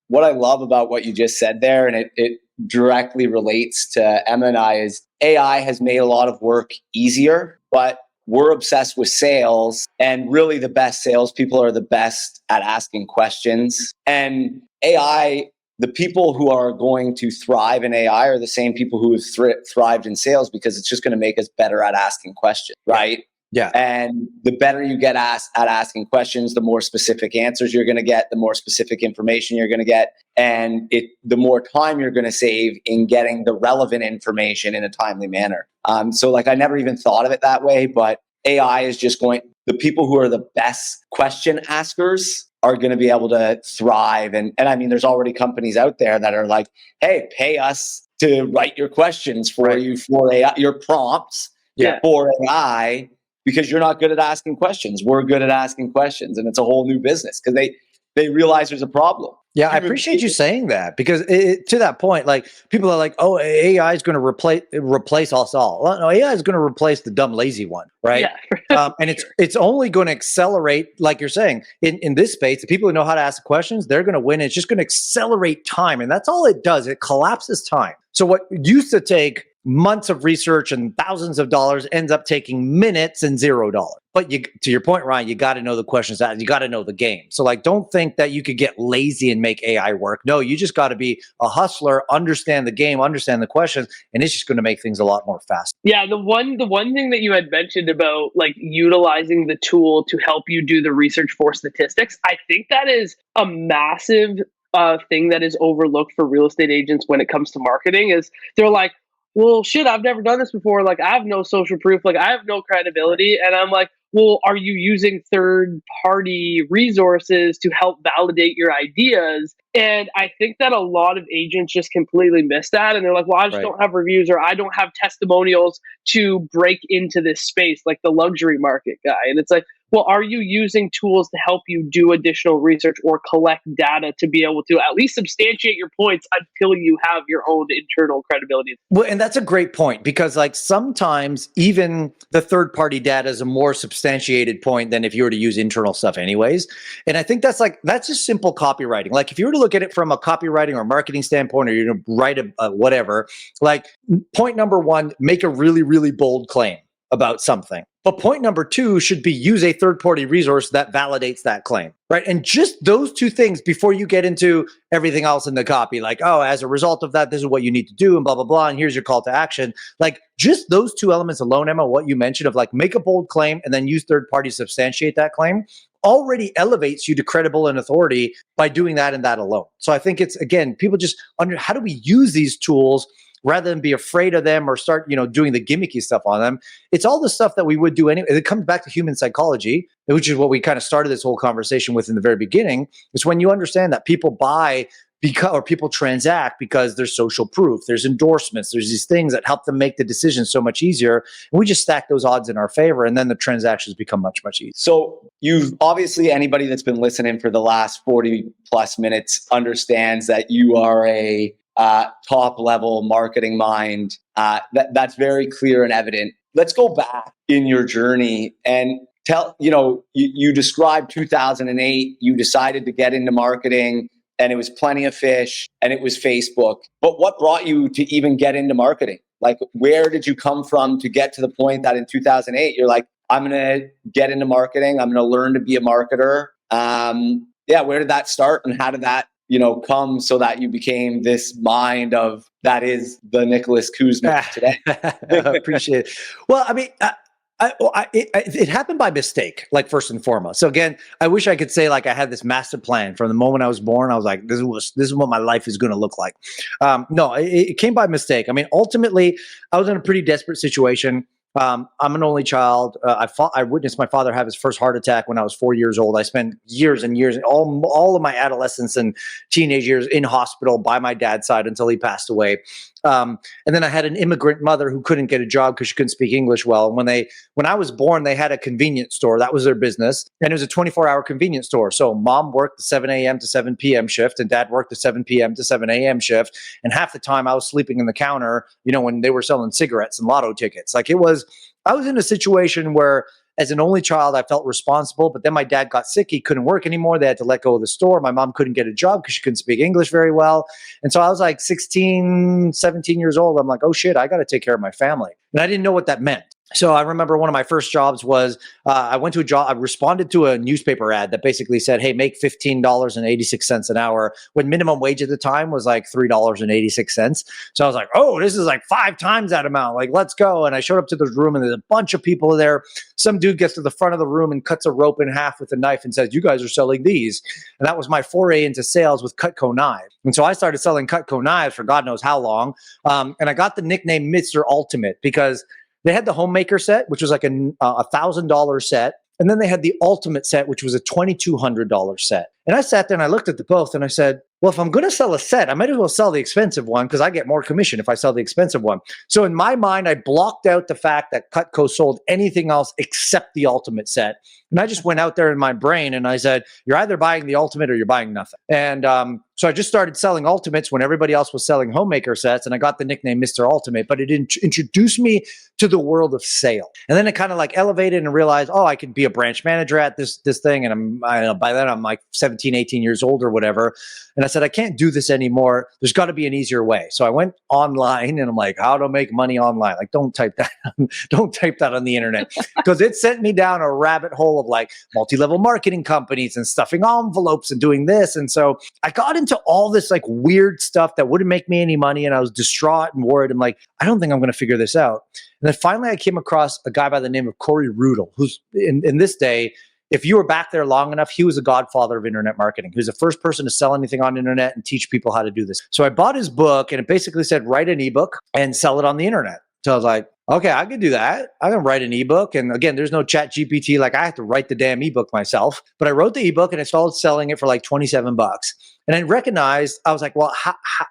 Speaker 1: What I love about what you just said there, and it directly relates to Emma and I, is AI has made a lot of work easier, but we're obsessed with sales, and really the best salespeople are the best at asking questions. And AI, the people who are going to thrive in AI are the same people who have thrived in sales because it's just going to make us better at asking questions, right?
Speaker 3: Yeah.
Speaker 1: And the better you get at asking questions, the more specific answers you're going to get, the more specific information you're going to get, and the more time you're going to save in getting the relevant information in a timely manner. So like I never even thought of it that way, but AI is just the people who are the best question askers are going to be able to thrive. And I mean, there's already companies out there that are like, hey, pay us to write your questions for you for AI, your prompts for AI. Because you're not good at asking questions. We're good at asking questions. And it's a whole new business because they realize there's a problem.
Speaker 3: Yeah, I appreciate you saying that because to that point, like people are like, oh, AI is going to replace us all. Well, no, AI is going to replace the dumb, lazy one, right? Yeah. And it's only going to accelerate, like you're saying, in this space, the people who know how to ask questions, they're going to win. It's just going to accelerate time. And that's all it does. It collapses time. So what used to take months of research and thousands of dollars ends up taking minutes and $0. But to your point, Ryan, you got to know the questions, you got to know the game. So like, don't think that you could get lazy and make AI work. No, you just got to be a hustler, understand the game, understand the questions, and it's just going to make things a lot more fast.
Speaker 2: Yeah, the one thing that you had mentioned about like utilizing the tool to help you do the research for statistics, I think that is a massive thing that is overlooked for real estate agents when it comes to marketing. Is they're like, well, shit, I've never done this before. Like, I have no social proof. Like, I have no credibility. And I'm like, well, are you using third-party resources to help validate your ideas? And I think that a lot of agents just completely miss that. And they're like, well, I just don't have reviews or I don't have testimonials to break into this space like the luxury market guy. And it's like, well, are you using tools to help you do additional research or collect data to be able to at least substantiate your points until you have your own internal credibility?
Speaker 3: Well, and that's a great point because like sometimes even the third-party data is a more substantiated point than if you were to use internal stuff anyways. And I think that's just simple copywriting. Like if you were to look at it from a copywriting or marketing standpoint, or you're going to write a whatever, like point number one, make a really, really bold claim about something. But point number 2 should be use a third-party resource that validates that claim, right? And just those 2 things before you get into everything else in the copy, like, oh, as a result of that, this is what you need to do and blah, blah, blah, and here's your call to action. Like just those 2 elements alone, Emma, what you mentioned of like make a bold claim and then use third party to substantiate that claim already elevates you to credible and authority by doing that and that alone. So I think it's, again, people just how do we use these tools rather than be afraid of them or start, doing the gimmicky stuff on them. It's all the stuff that we would do anyway. It comes back to human psychology, which is what we kind of started this whole conversation with in the very beginning. Is when you understand that people buy or people transact because there's social proof, there's endorsements, there's these things that help them make the decision so much easier. And we just stack those odds in our favor, and then the transactions become much, much easier.
Speaker 1: So you've obviously, anybody that's been listening for the last 40 plus minutes understands that you are a top level marketing mind. That's very clear and evident. Let's go back in your journey and tell, you described 2008, you decided to get into marketing and it was Plenty of Fish and it was Facebook. But what brought you to even get into marketing? Like, where did you come from to get to the point that in 2008, you're like, I'm going to get into marketing. I'm going to learn to be a marketer. Where did that start and how did that come so that you became this mind of that is the Nicholas Kusmich today?
Speaker 3: I appreciate it. Well, I mean, it happened by mistake, like first and foremost. So again, I wish I could say like I had this master plan from the moment I was born. I was like, this is what my life is going to look like. No, it came by mistake. I mean, ultimately, I was in a pretty desperate situation. I'm an only child. I witnessed my father have his first heart attack when I was 4 years old. I spent years and years, all of my adolescence and teenage years in hospital by my dad's side until he passed away. And then I had an immigrant mother who couldn't get a job because she couldn't speak English well. And when I was born, they had a convenience store. That was their business. And it was a 24-hour convenience store. So mom worked the 7 a.m. to 7 p.m. shift and dad worked the 7 p.m. to 7 a.m. shift. And half the time I was sleeping in the counter, when they were selling cigarettes and lotto tickets. Like I was in a situation where as an only child, I felt responsible, but then my dad got sick. He couldn't work anymore. They had to let go of the store. My mom couldn't get a job because she couldn't speak English very well. And so I was like 16, 17 years old. I'm like, oh shit, I got to take care of my family. And I didn't know what that meant. So I remember one of my first jobs was I went to a job. I responded to a newspaper ad that basically said, hey, make $15.86 an hour when minimum wage at the time was like $3.86. So I was like, oh, this is like 5 times that amount. Like, let's go. And I showed up to this room and there's a bunch of people there. Some dude gets to the front of the room and cuts a rope in half with a knife and says, you guys are selling these. And that was my foray into sales with Cutco knives. And so I started selling Cutco knives for God knows how long. And I got the nickname Mr. Ultimate because they had the homemaker set, which was like a $1,000 set. And then they had the ultimate set, which was a $2,200 set. And I sat there and I looked at the both and I said, well, if I'm going to sell a set, I might as well sell the expensive one because I get more commission if I sell the expensive one. So in my mind, I blocked out the fact that Cutco sold anything else except the ultimate set. And I just went out there in my brain and I said, you're either buying the ultimate or you're buying nothing. And so I just started selling ultimates when everybody else was selling homemaker sets. And I got the nickname Mr. Ultimate, but it introduced me to the world of sale. And then it kind of like elevated and realized, oh, I could be a branch manager at this thing. And by then I'm like 17, 18 years old or whatever. And I said, I can't do this anymore. There's got to be an easier way. So I went online and I'm like, how to make money online? Like, don't type that on the internet because it sent me down a rabbit hole of like multi-level marketing companies and stuffing envelopes and doing this. And so I got into all this like weird stuff that wouldn't make me any money. And I was distraught and worried. I'm like, I don't think I'm going to figure this out. And then finally I came across a guy by the name of Corey Rudel, who's in this day, if you were back there long enough, he was a godfather of internet marketing. He was the first person to sell anything on internet and teach people how to do this. So I bought his book and it basically said, write an ebook and sell it on the internet. So I was like, okay, I could do that. I can write an ebook. And again, there's no chat GPT. Like I have to write the damn ebook myself, but I wrote the ebook and I started selling it for like $27. And I recognized, I was like, well,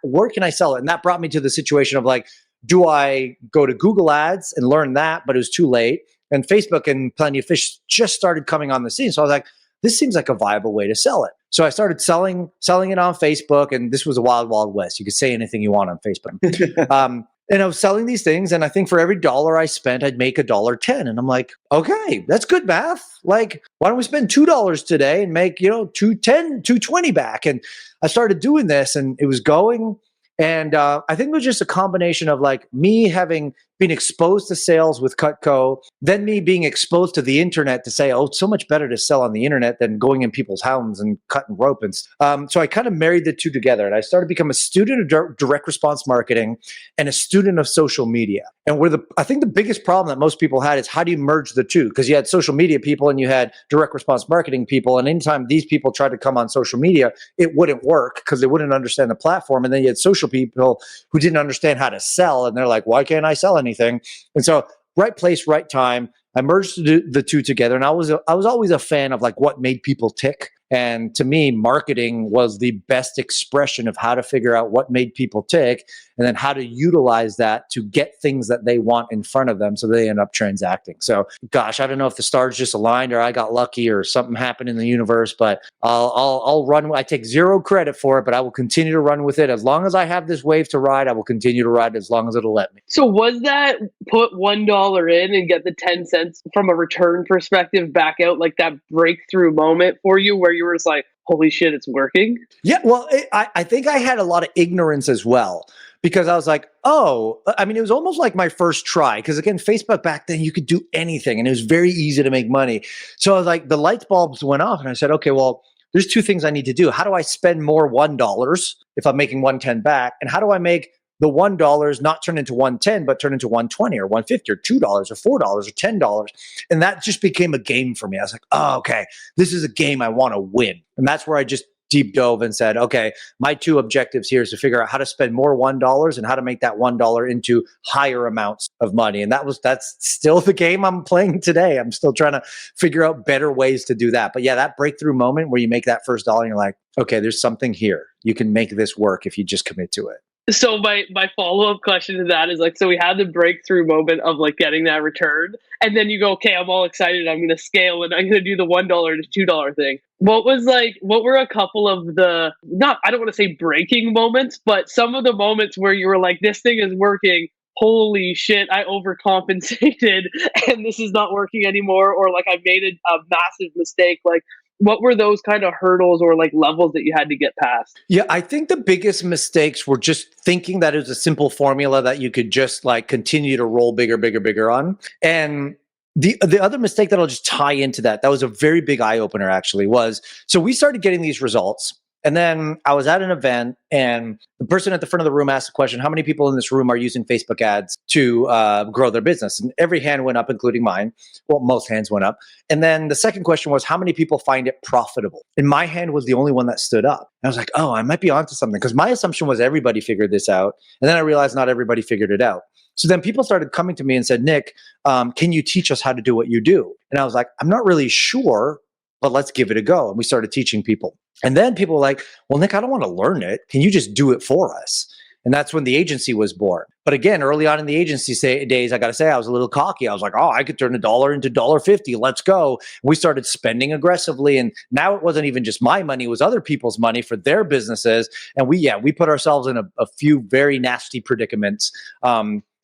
Speaker 3: where can I sell it? And that brought me to the situation of like, do I go to Google Ads and learn that? But it was too late. And Facebook and Plenty of Fish just started coming on the scene. So I was like, this seems like a viable way to sell it. So I started selling it on Facebook. And this was a wild, wild west. You could say anything you want on Facebook. And I was selling these things. And I think for every dollar I spent, I'd make $1.10. And I'm like, okay, that's good math. Like, why don't we spend $2 today and make, $2.10, $2.20 back? And I started doing this and it was going. And I think it was just a combination of like me having being exposed to sales with Cutco, then me being exposed to the internet to say, oh, it's so much better to sell on the internet than going in people's homes and cutting rope. And so I kind of married the two together, and I started to become a student of direct response marketing and a student of social media. And I think the biggest problem that most people had is how do you merge the two? Because you had social media people and you had direct response marketing people. And anytime these people tried to come on social media, it wouldn't work because they wouldn't understand the platform. And then you had social people who didn't understand how to sell. And they're like, why can't I sell anything? And so right place, right time. I merged the two together. And I was always a fan of like what made people tick. And to me, marketing was the best expression of how to figure out what made people tick and then how to utilize that to get things that they want in front of them so they end up transacting. So, gosh, I don't know if the stars just aligned or I got lucky or something happened in the universe, but I'll run. I take zero credit for it, but I will continue to run with it. As long as I have this wave to ride, I will continue to ride as long as it'll let me.
Speaker 2: So was that put $1 in and get the 10 cents from a return perspective back out, like that breakthrough moment for you where you were just like, holy shit, it's working?
Speaker 3: Yeah, well, I think I had a lot of ignorance as well because I was like, oh, I mean, it was almost like my first try because again, Facebook back then, you could do anything and it was very easy to make money. So I was like, the light bulbs went off and I said, okay, well, there's two things I need to do. How do I spend more $1 if I'm making 110 back? And how do I make the $1 not turn into 110, but turn into 120 or 150 or $2 or $4 or $10. And that just became a game for me. I was like, oh, okay, this is a game I want to win. And that's where I just deep dove and said, okay, my two objectives here is to figure out how to spend more $1 and how to make that $1 into higher amounts of money. And that's still the game I'm playing today. I'm still trying to figure out better ways to do that. But yeah, that breakthrough moment where you make that first dollar and you're like, okay, there's something here. You can make this work if you just commit to it.
Speaker 2: So my follow-up question to that is like, so we had the breakthrough moment of like getting that return, and then you go, okay, I'm all excited, I'm going to scale and I'm going to do the $1 to $2 thing. What were a couple of the, I don't want to say breaking moments, but some of the moments where you were like, this thing is working, holy shit, I overcompensated and this is not working anymore, or like I made a massive mistake. Like, what were those kind of hurdles or like levels that you had to get past?
Speaker 3: Yeah, I think the biggest mistakes were just thinking that it was a simple formula that you could just like continue to roll bigger, bigger, bigger on. And the other mistake that I'll just tie into that was a very big eye opener actually was, so we started getting these results. And then I was at an event and the person at the front of the room asked the question, how many people in this room are using Facebook ads to grow their business? And every hand went up, including mine. Well, most hands went up. And then the second question was, how many people find it profitable? And my hand was the only one that stood up. And I was like, oh, I might be onto something because my assumption was everybody figured this out. And then I realized not everybody figured it out. So then people started coming to me and said, Nick, can you teach us how to do what you do? And I was like, I'm not really sure, but let's give it a go. And we started teaching people. And then people were like, well, Nick, I don't want to learn it. Can you just do it for us? And that's when the agency was born. But again, early on in the agency days, I got to say, I was a little cocky. I was like, oh, I could turn $1 into $1.50. Let's go. And we started spending aggressively. And now it wasn't even just my money. It was other people's money for their businesses. And we put ourselves in a few very nasty predicaments.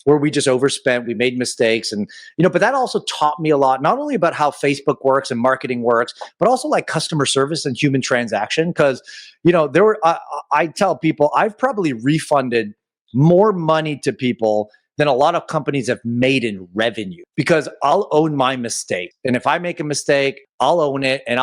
Speaker 3: Where we just overspent, we made mistakes. And, but that also taught me a lot, not only about how Facebook works and marketing works, but also like customer service and human transaction. Cause, I tell people I've probably refunded more money to people than a lot of companies have made in revenue because I'll own my mistake. And if I make a mistake, I'll own it. And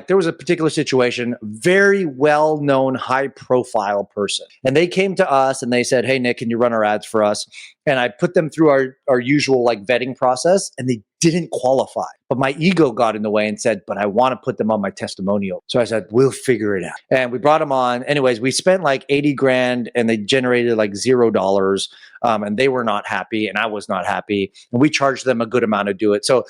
Speaker 3: there was a particular situation, very well-known, high-profile person. And they came to us and they said, hey, Nick, can you run our ads for us? And I put them through our usual like vetting process and they didn't qualify. But my ego got in the way and said, but I want to put them on my testimonial. So I said, we'll figure it out. And we brought them on. Anyways, we spent like 80 grand and they generated like $0. And they were not happy and I was not happy. And we charged them a good amount to do it. So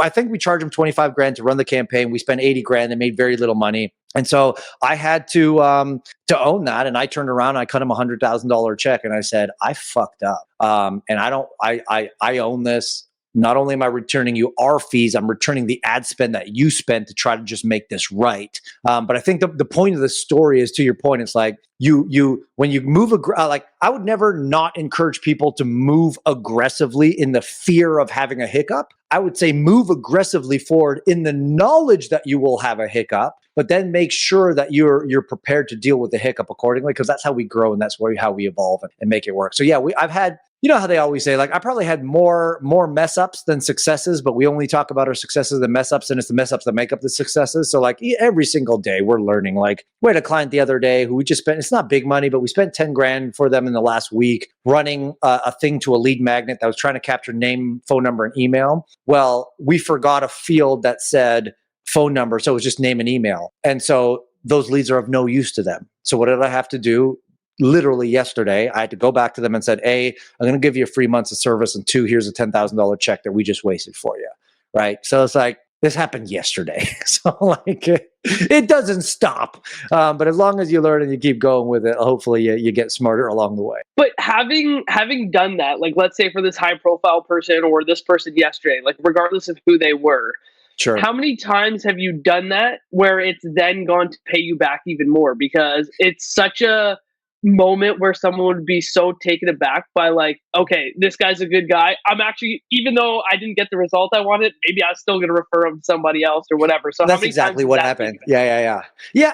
Speaker 3: I think we charged them 25 grand to run the campaign. We spent 80 grand and made very little money. And so I had to own that. And I turned around and I cut him $100,000 check. And I said, I fucked up. And I own this. Not only am I returning you our fees, I'm returning the ad spend that you spent to try to just make this right. But I think the point of the story is, to your point, it's like when you move, I would never not encourage people to move aggressively in the fear of having a hiccup. I would say move aggressively forward in the knowledge that you will have a hiccup, but then make sure that you're prepared to deal with the hiccup accordingly, because that's how we grow and that's how we evolve and make it work. So yeah, I've had you know how they always say, like, I probably had more mess ups than successes, but we only talk about our successes and mess ups, and it's the mess ups that make up the successes. So like every single day we're learning. Like, we had a client the other day who we just spent, it's not big money, but we spent 10 grand for them in the last week running a thing to a lead magnet that was trying to capture name, phone number, and email. Well, we forgot a field that said phone number. So it was just name and email. And so those leads are of no use to them. So what did I have to do? Literally yesterday, I had to go back to them and said, A, I'm going to give you a free month of service, and 2, here's a $10,000 check that we just wasted for you. Right. So it's like, this happened yesterday. So like, it doesn't stop. But as long as you learn and you keep going with it, hopefully you get smarter along the way.
Speaker 2: But having done that, like, let's say for this high profile person or this person yesterday, like, regardless of who they were,
Speaker 3: Sure.
Speaker 2: how many times have you done that where it's then gone to pay you back even more? Because it's such a moment where someone would be so taken aback by, like, okay, this guy's a good guy. I'm actually, even though I didn't get the result I wanted, maybe I was still going to refer him to somebody else or whatever. So
Speaker 3: that's exactly what happened. Yeah.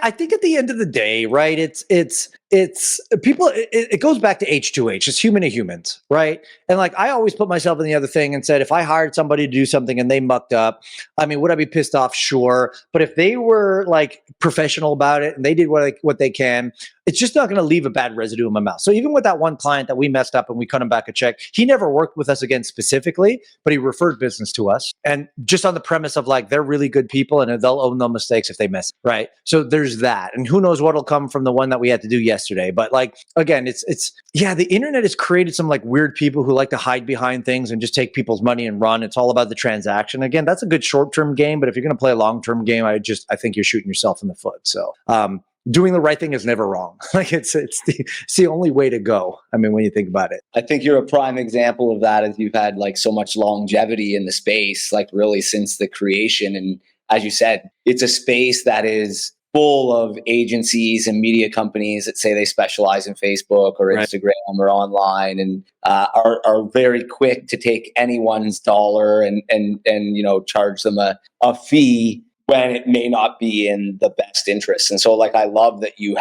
Speaker 3: I think at the end of the day, right, it's people, it goes back to H2H. It's human to humans, right? And like, I always put myself in the other thing and said, if I hired somebody to do something and they mucked up, I mean, would I be pissed off? Sure. But if they were like professional about it and they did what they can, it's just not going to leave a bad residue in my mouth. So even with that one client that we messed up and we cut him back a check, he never worked with us again specifically, but he referred business to us. And just on the premise of like, they're really good people and they'll own no mistakes if they mess, right? So there's that. And who knows what'll come from the one that we had to do yesterday. But like, again, it's the internet has created some like weird people who like to hide behind things and just take people's money and run. It's all about the transaction. Again, that's a good short-term game, but if you're going to play a long-term game, I think you're shooting yourself in the foot. So, doing the right thing is never wrong. Like it's the only way to go. I mean, when you think about it,
Speaker 1: I think you're a prime example of that, as you've had like so much longevity in the space, like really since the creation. And as you said, it's a space that is full of agencies and media companies that say they specialize in Facebook or Instagram or online, and are very quick to take anyone's dollar and charge them a fee when it may not be in the best interest. And so like, I love that you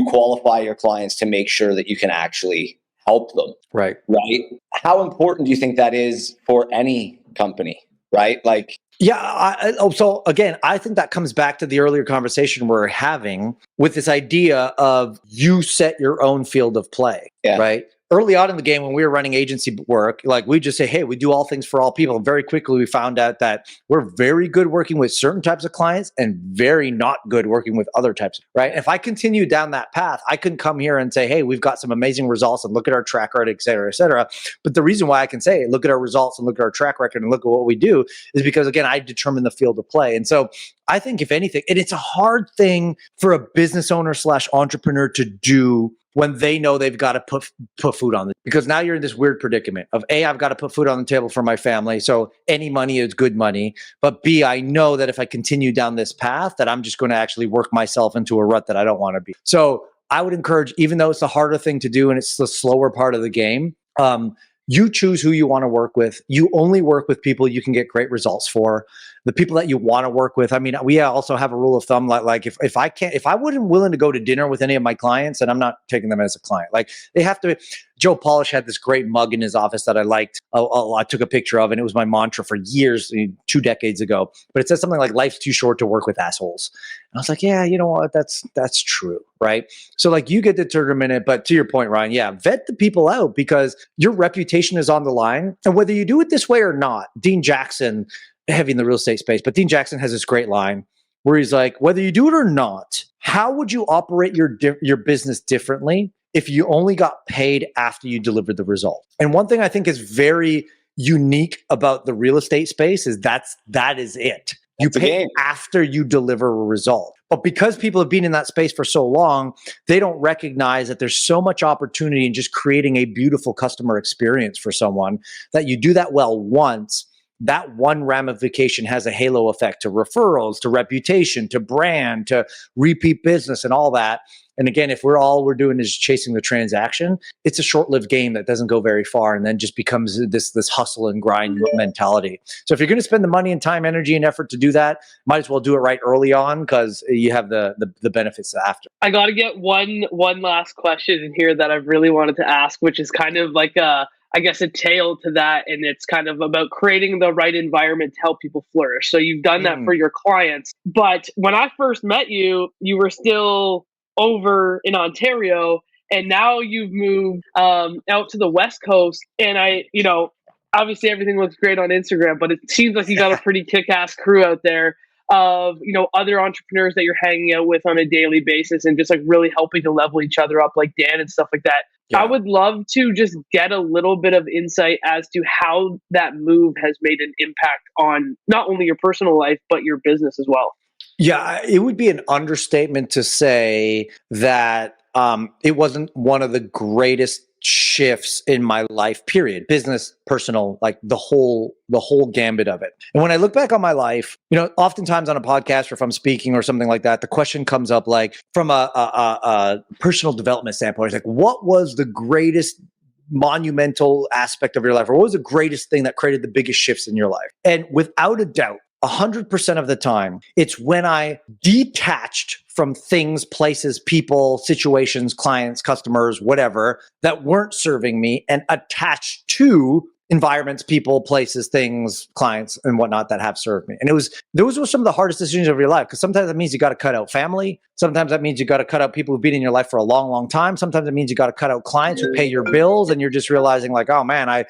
Speaker 1: qualify your clients to make sure that you can actually help them.
Speaker 3: Right.
Speaker 1: How important do you think that is for any company? Right. Like,
Speaker 3: yeah. So again, I think that comes back to the earlier conversation we're having with this idea of you set your own field of play. Yeah. Right. Early on in the game, when we were running agency work, like we just say, hey, we do all things for all people. And very quickly, we found out that we're very good working with certain types of clients and very not good working with other types, right? If I continue down that path, I can come here and say, hey, we've got some amazing results and look at our track record, et cetera, et cetera. But the reason why I can say, look at our results and look at our track record and look at what we do is because, again, I determine the field of play. And so I think if anything, and it's a hard thing for a business owner / entrepreneur to do when they know they've got to put food on it. Because now you're in this weird predicament of A, I've got to put food on the table for my family. So any money is good money. But B, I know that if I continue down this path, that I'm just going to actually work myself into a rut that I don't want to be. So I would encourage, even though it's the harder thing to do and it's the slower part of the game, you choose who you want to work with. You only work with people you can get great results for. The people that you want to work with. I mean, we also have a rule of thumb, like if I wasn't willing to go to dinner with any of my clients, and I'm not taking them as a client, like they have to. Joe Polish had this great mug in his office that I liked. I took a picture of, and it was my mantra for years, 2 decades ago. But it says something like, "Life's too short to work with assholes." And I was like, "Yeah, you know what? That's true, right?" So like, you get to determine it. But to your point, Ryan, yeah, vet the people out because your reputation is on the line, and whether you do it this way or not, Dean Jackson. Heavy in the real estate space, but Dean Jackson has this great line where he's like, whether you do it or not, how would you operate your business differently if you only got paid after you delivered the result? And one thing I think is very unique about the real estate space is that is it. You pay after you deliver a result. But because people have been in that space for so long, they don't recognize that there's so much opportunity in just creating a beautiful customer experience for someone that you do that well once. That one ramification has a halo effect to referrals, to reputation, to brand, to repeat business and all that. And again, if all we're doing is chasing the transaction, it's a short-lived game that doesn't go very far and then just becomes this hustle and grind mentality. So if you're going to spend the money and time, energy, and effort to do that, might as well do it right early on because you have the benefits after.
Speaker 2: I got to get one last question in here that I've really wanted to ask, which is kind of like a I guess, a tail to that. And it's kind of about creating the right environment to help people flourish. So you've done that for your clients. But when I first met you, you were still over in Ontario. And now you've moved out to the West Coast. And obviously everything looks great on Instagram, but it seems like you got a pretty kick-ass crew out there of, other entrepreneurs that you're hanging out with on a daily basis and just like really helping to level each other up, like Dan and stuff like that.
Speaker 3: Yeah.
Speaker 2: I would love to just get a little bit of insight as to how that move has made an impact on not only your personal life, but your business as well.
Speaker 3: Yeah, it would be an understatement to say that it wasn't one of the greatest shifts in my life, period. Business, personal, like the whole gambit of it. And when I look back on my life, oftentimes on a podcast or if I'm speaking or something like that, the question comes up like from a personal development standpoint, it's like, what was the greatest monumental aspect of your life? Or what was the greatest thing that created the biggest shifts in your life? And without a doubt, 100% of the time, it's when I detached from things, places, people, situations, clients, customers, whatever, that weren't serving me and attached to environments, people, places, things, clients, and whatnot that have served me. And those were some of the hardest decisions of your life, because sometimes that means you got to cut out family. Sometimes that means you got to cut out people who've been in your life for a long, long time. Sometimes it means you got to cut out clients who pay your bills, and you're just realizing like, oh man,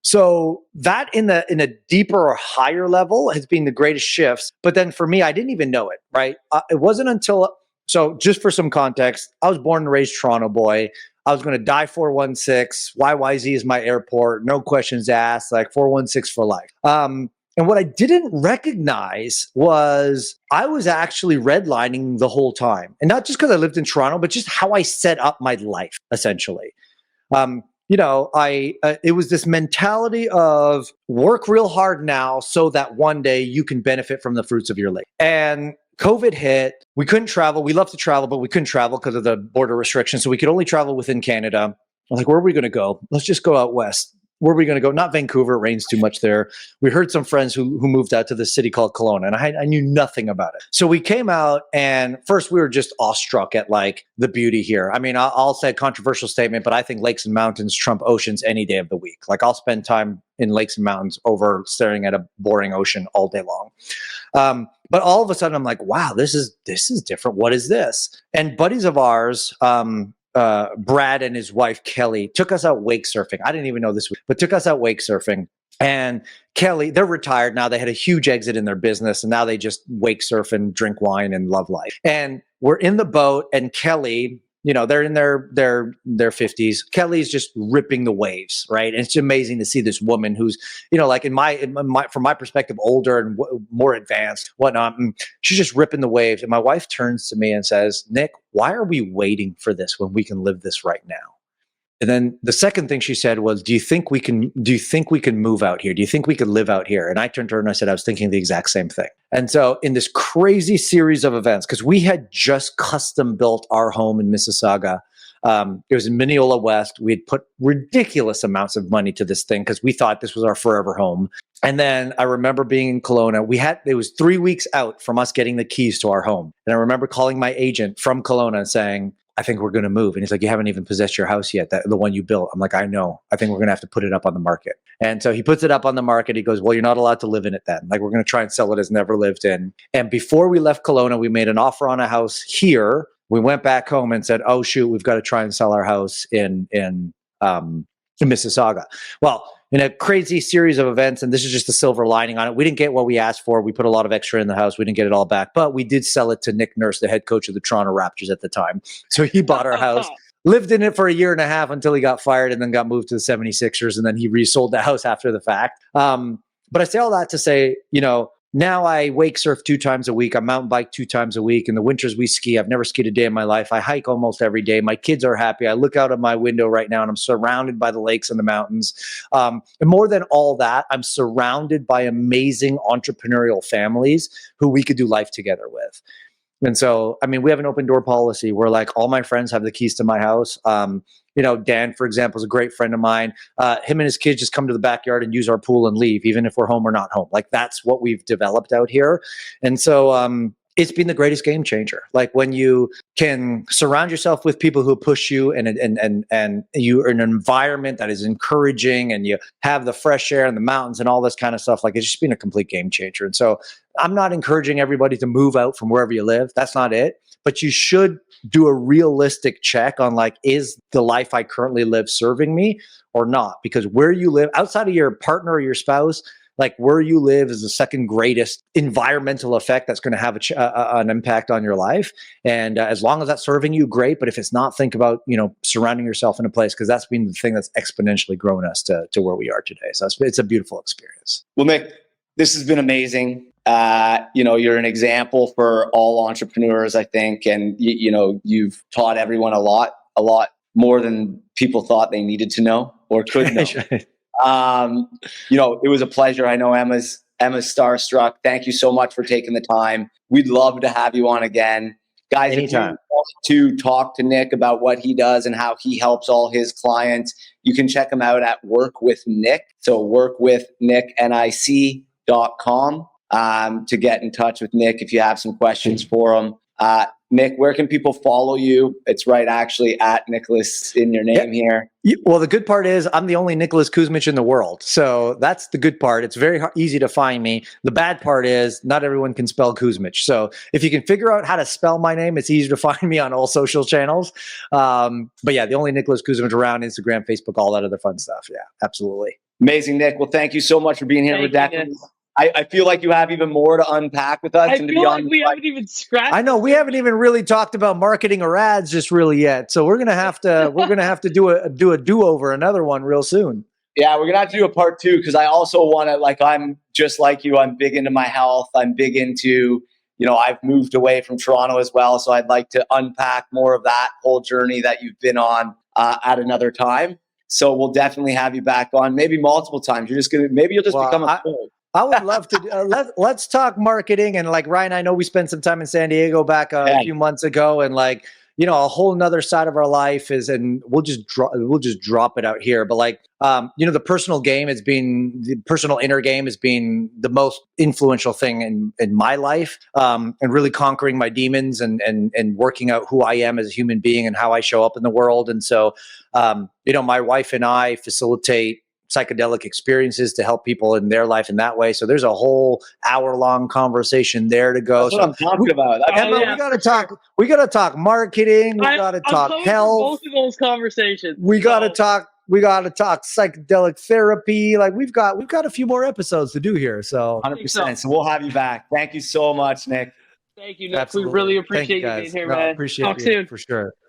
Speaker 3: so that in a deeper or higher level has been the greatest shifts. But then for me, I didn't even know it, right? It wasn't until, so just for some context, I was born and raised Toronto boy. I was going to die 416. YYZ is my airport. No questions asked, like 416 for life. And what I didn't recognize was I was actually redlining the whole time. And not just because I lived in Toronto, but just how I set up my life, essentially. It was this mentality of work real hard now so that one day you can benefit from the fruits of your labor. And COVID hit. We couldn't travel. We love to travel, but we couldn't travel because of the border restrictions. So we could only travel within Canada. I'm like, where are we going to go? Let's just go out west. Where are we going to go? Not Vancouver. It rains too much there. We heard some friends who moved out to this city called Kelowna, and I knew nothing about it. So we came out, and first we were just awestruck at like the beauty here. I mean, I'll say a controversial statement, but I think lakes and mountains trump oceans any day of the week. Like I'll spend time in lakes and mountains over staring at a boring ocean all day long. But all of a sudden I'm like, wow, this is different. What is this? And buddies of ours, Brad and his wife, Kelly, took us out wake surfing. I didn't even know this, but took us out wake surfing. And Kelly, they're retired now. They had a huge exit in their business, and now they just wake surf and drink wine and love life. And we're in the boat, and Kelly, they're in their 50s. Kelly's just ripping the waves, right? And it's amazing to see this woman who's, like from my perspective, older and more advanced, whatnot. And she's just ripping the waves. And my wife turns to me and says, Nick, why are we waiting for this when we can live this right now? And then the second thing she said was, do you think we can move out here? Do you think we could live out here? And I turned to her and I said, I was thinking the exact same thing. And so in this crazy series of events, because we had just custom built our home in Mississauga. It was in Mineola West. We had put ridiculous amounts of money to this thing because we thought this was our forever home. And then I remember being in Kelowna. It was 3 weeks out from us getting the keys to our home. And I remember calling my agent from Kelowna and saying, I think we're going to move. And he's like, you haven't even possessed your house yet, the one you built. I'm like, I know. I think we're going to have to put it up on the market. And so he puts it up on the market. He goes, well, you're not allowed to live in it then. Like, we're going to try and sell it as never lived in. And before we left Kelowna, we made an offer on a house here. We went back home and said, oh, shoot, we've got to try and sell our house in Mississauga. Well, in a crazy series of events, and this is just the silver lining on it, we didn't get what we asked for. We put a lot of extra in the house. We didn't get it all back, but we did sell it to Nick Nurse, the head coach of the Toronto Raptors at the time. So he bought our house, lived in it for a year and a half until he got fired, and then got moved to the 76ers, and then he resold the house after the fact. But I say all that to say, now I wake surf 2 times a week. I mountain bike 2 times a week. In the winters, we ski. I've never skied a day in my life. I hike almost every day. My kids are happy. I look out of my window right now and I'm surrounded by the lakes and the mountains. And more than all that, I'm surrounded by amazing entrepreneurial families who we could do life together with. And so, we have an open door policy where like all my friends have the keys to my house. Dan, for example, is a great friend of mine. Him and his kids just come to the backyard and use our pool and leave, even if we're home or not home. Like, that's what we've developed out here. And so, it's been the greatest game changer. Like when you can surround yourself with people who push you and you're in an environment that is encouraging and you have the fresh air and the mountains and all this kind of stuff, like it's just been a complete game changer. And so I'm not encouraging everybody to move out from wherever you live. That's not it. But you should do a realistic check on like, is the life I currently live serving me or not? Because where you live, outside of your partner or your spouse, like where you live is the second greatest environmental effect that's going to have an impact on your life. And as long as that's serving you, great. But if it's not, think about, surrounding yourself in a place, because that's been the thing that's exponentially grown us to where we are today. So it's a beautiful experience.
Speaker 1: Well, Nick, this has been amazing. You're an example for all entrepreneurs, I think. And, you've taught everyone a lot more than people thought they needed to know or could know. It was a pleasure. I know Emma's starstruck. Thank you so much for taking the time. We'd love to have you on again. Guys,
Speaker 3: anytime.
Speaker 1: If you want to talk to Nick about what he does and how he helps all his clients, you can check him out at Work with Nick. So workwithnick.com to get in touch with Nick if you have some questions for him. Nick, where can people follow you? It's right actually at Nicholas in your name here.
Speaker 3: Well, the good part is I'm the only Nicholas Kusmich in the world. So that's the good part. It's very easy to find me. The bad part is not everyone can spell Kusmich. So if you can figure out how to spell my name, it's easy to find me on all social channels. But yeah, the only Nicholas Kusmich around, Instagram, Facebook, all that other fun stuff. Yeah, absolutely.
Speaker 1: Amazing, Nick. Well, thank you so much for being here. I feel like you have even more to unpack with us.
Speaker 2: I feel like we haven't even scratched.
Speaker 3: I know we haven't even really talked about marketing or ads just really yet. So we're gonna have to do a do-over, another one real soon.
Speaker 1: Yeah, we're gonna have to do a part 2 because I also want to, like, I'm just like you. I'm big into my health. I'm big into, I've moved away from Toronto as well. So I'd like to unpack more of that whole journey that you've been on at another time. So we'll definitely have you back on, maybe multiple times. You'll just become a pro.
Speaker 3: I would love to. Let's talk marketing. And like Ryan, I know we spent some time in San Diego back a few months ago, and like, a whole nother side of our life is, and we'll just drop it out here. But like, the personal inner game has been the most influential thing in my life, and really conquering my demons and working out who I am as a human being and how I show up in the world. And so, my wife and I facilitate psychedelic experiences to help people in their life in that way. So there's a whole hour-long conversation there to go.
Speaker 1: That's what I'm talking about.
Speaker 3: Emma, we gotta talk marketing. We gotta talk health.
Speaker 2: Both of those conversations.
Speaker 3: We gotta talk psychedelic therapy. Like we've got a few more episodes to do here. So
Speaker 1: 100%. So we'll have you back. Thank you so much, Nick.
Speaker 2: Thank you, Nick. Absolutely. We really appreciate you being here, man.
Speaker 3: Appreciate
Speaker 2: Talk
Speaker 3: you
Speaker 2: soon.
Speaker 3: For sure.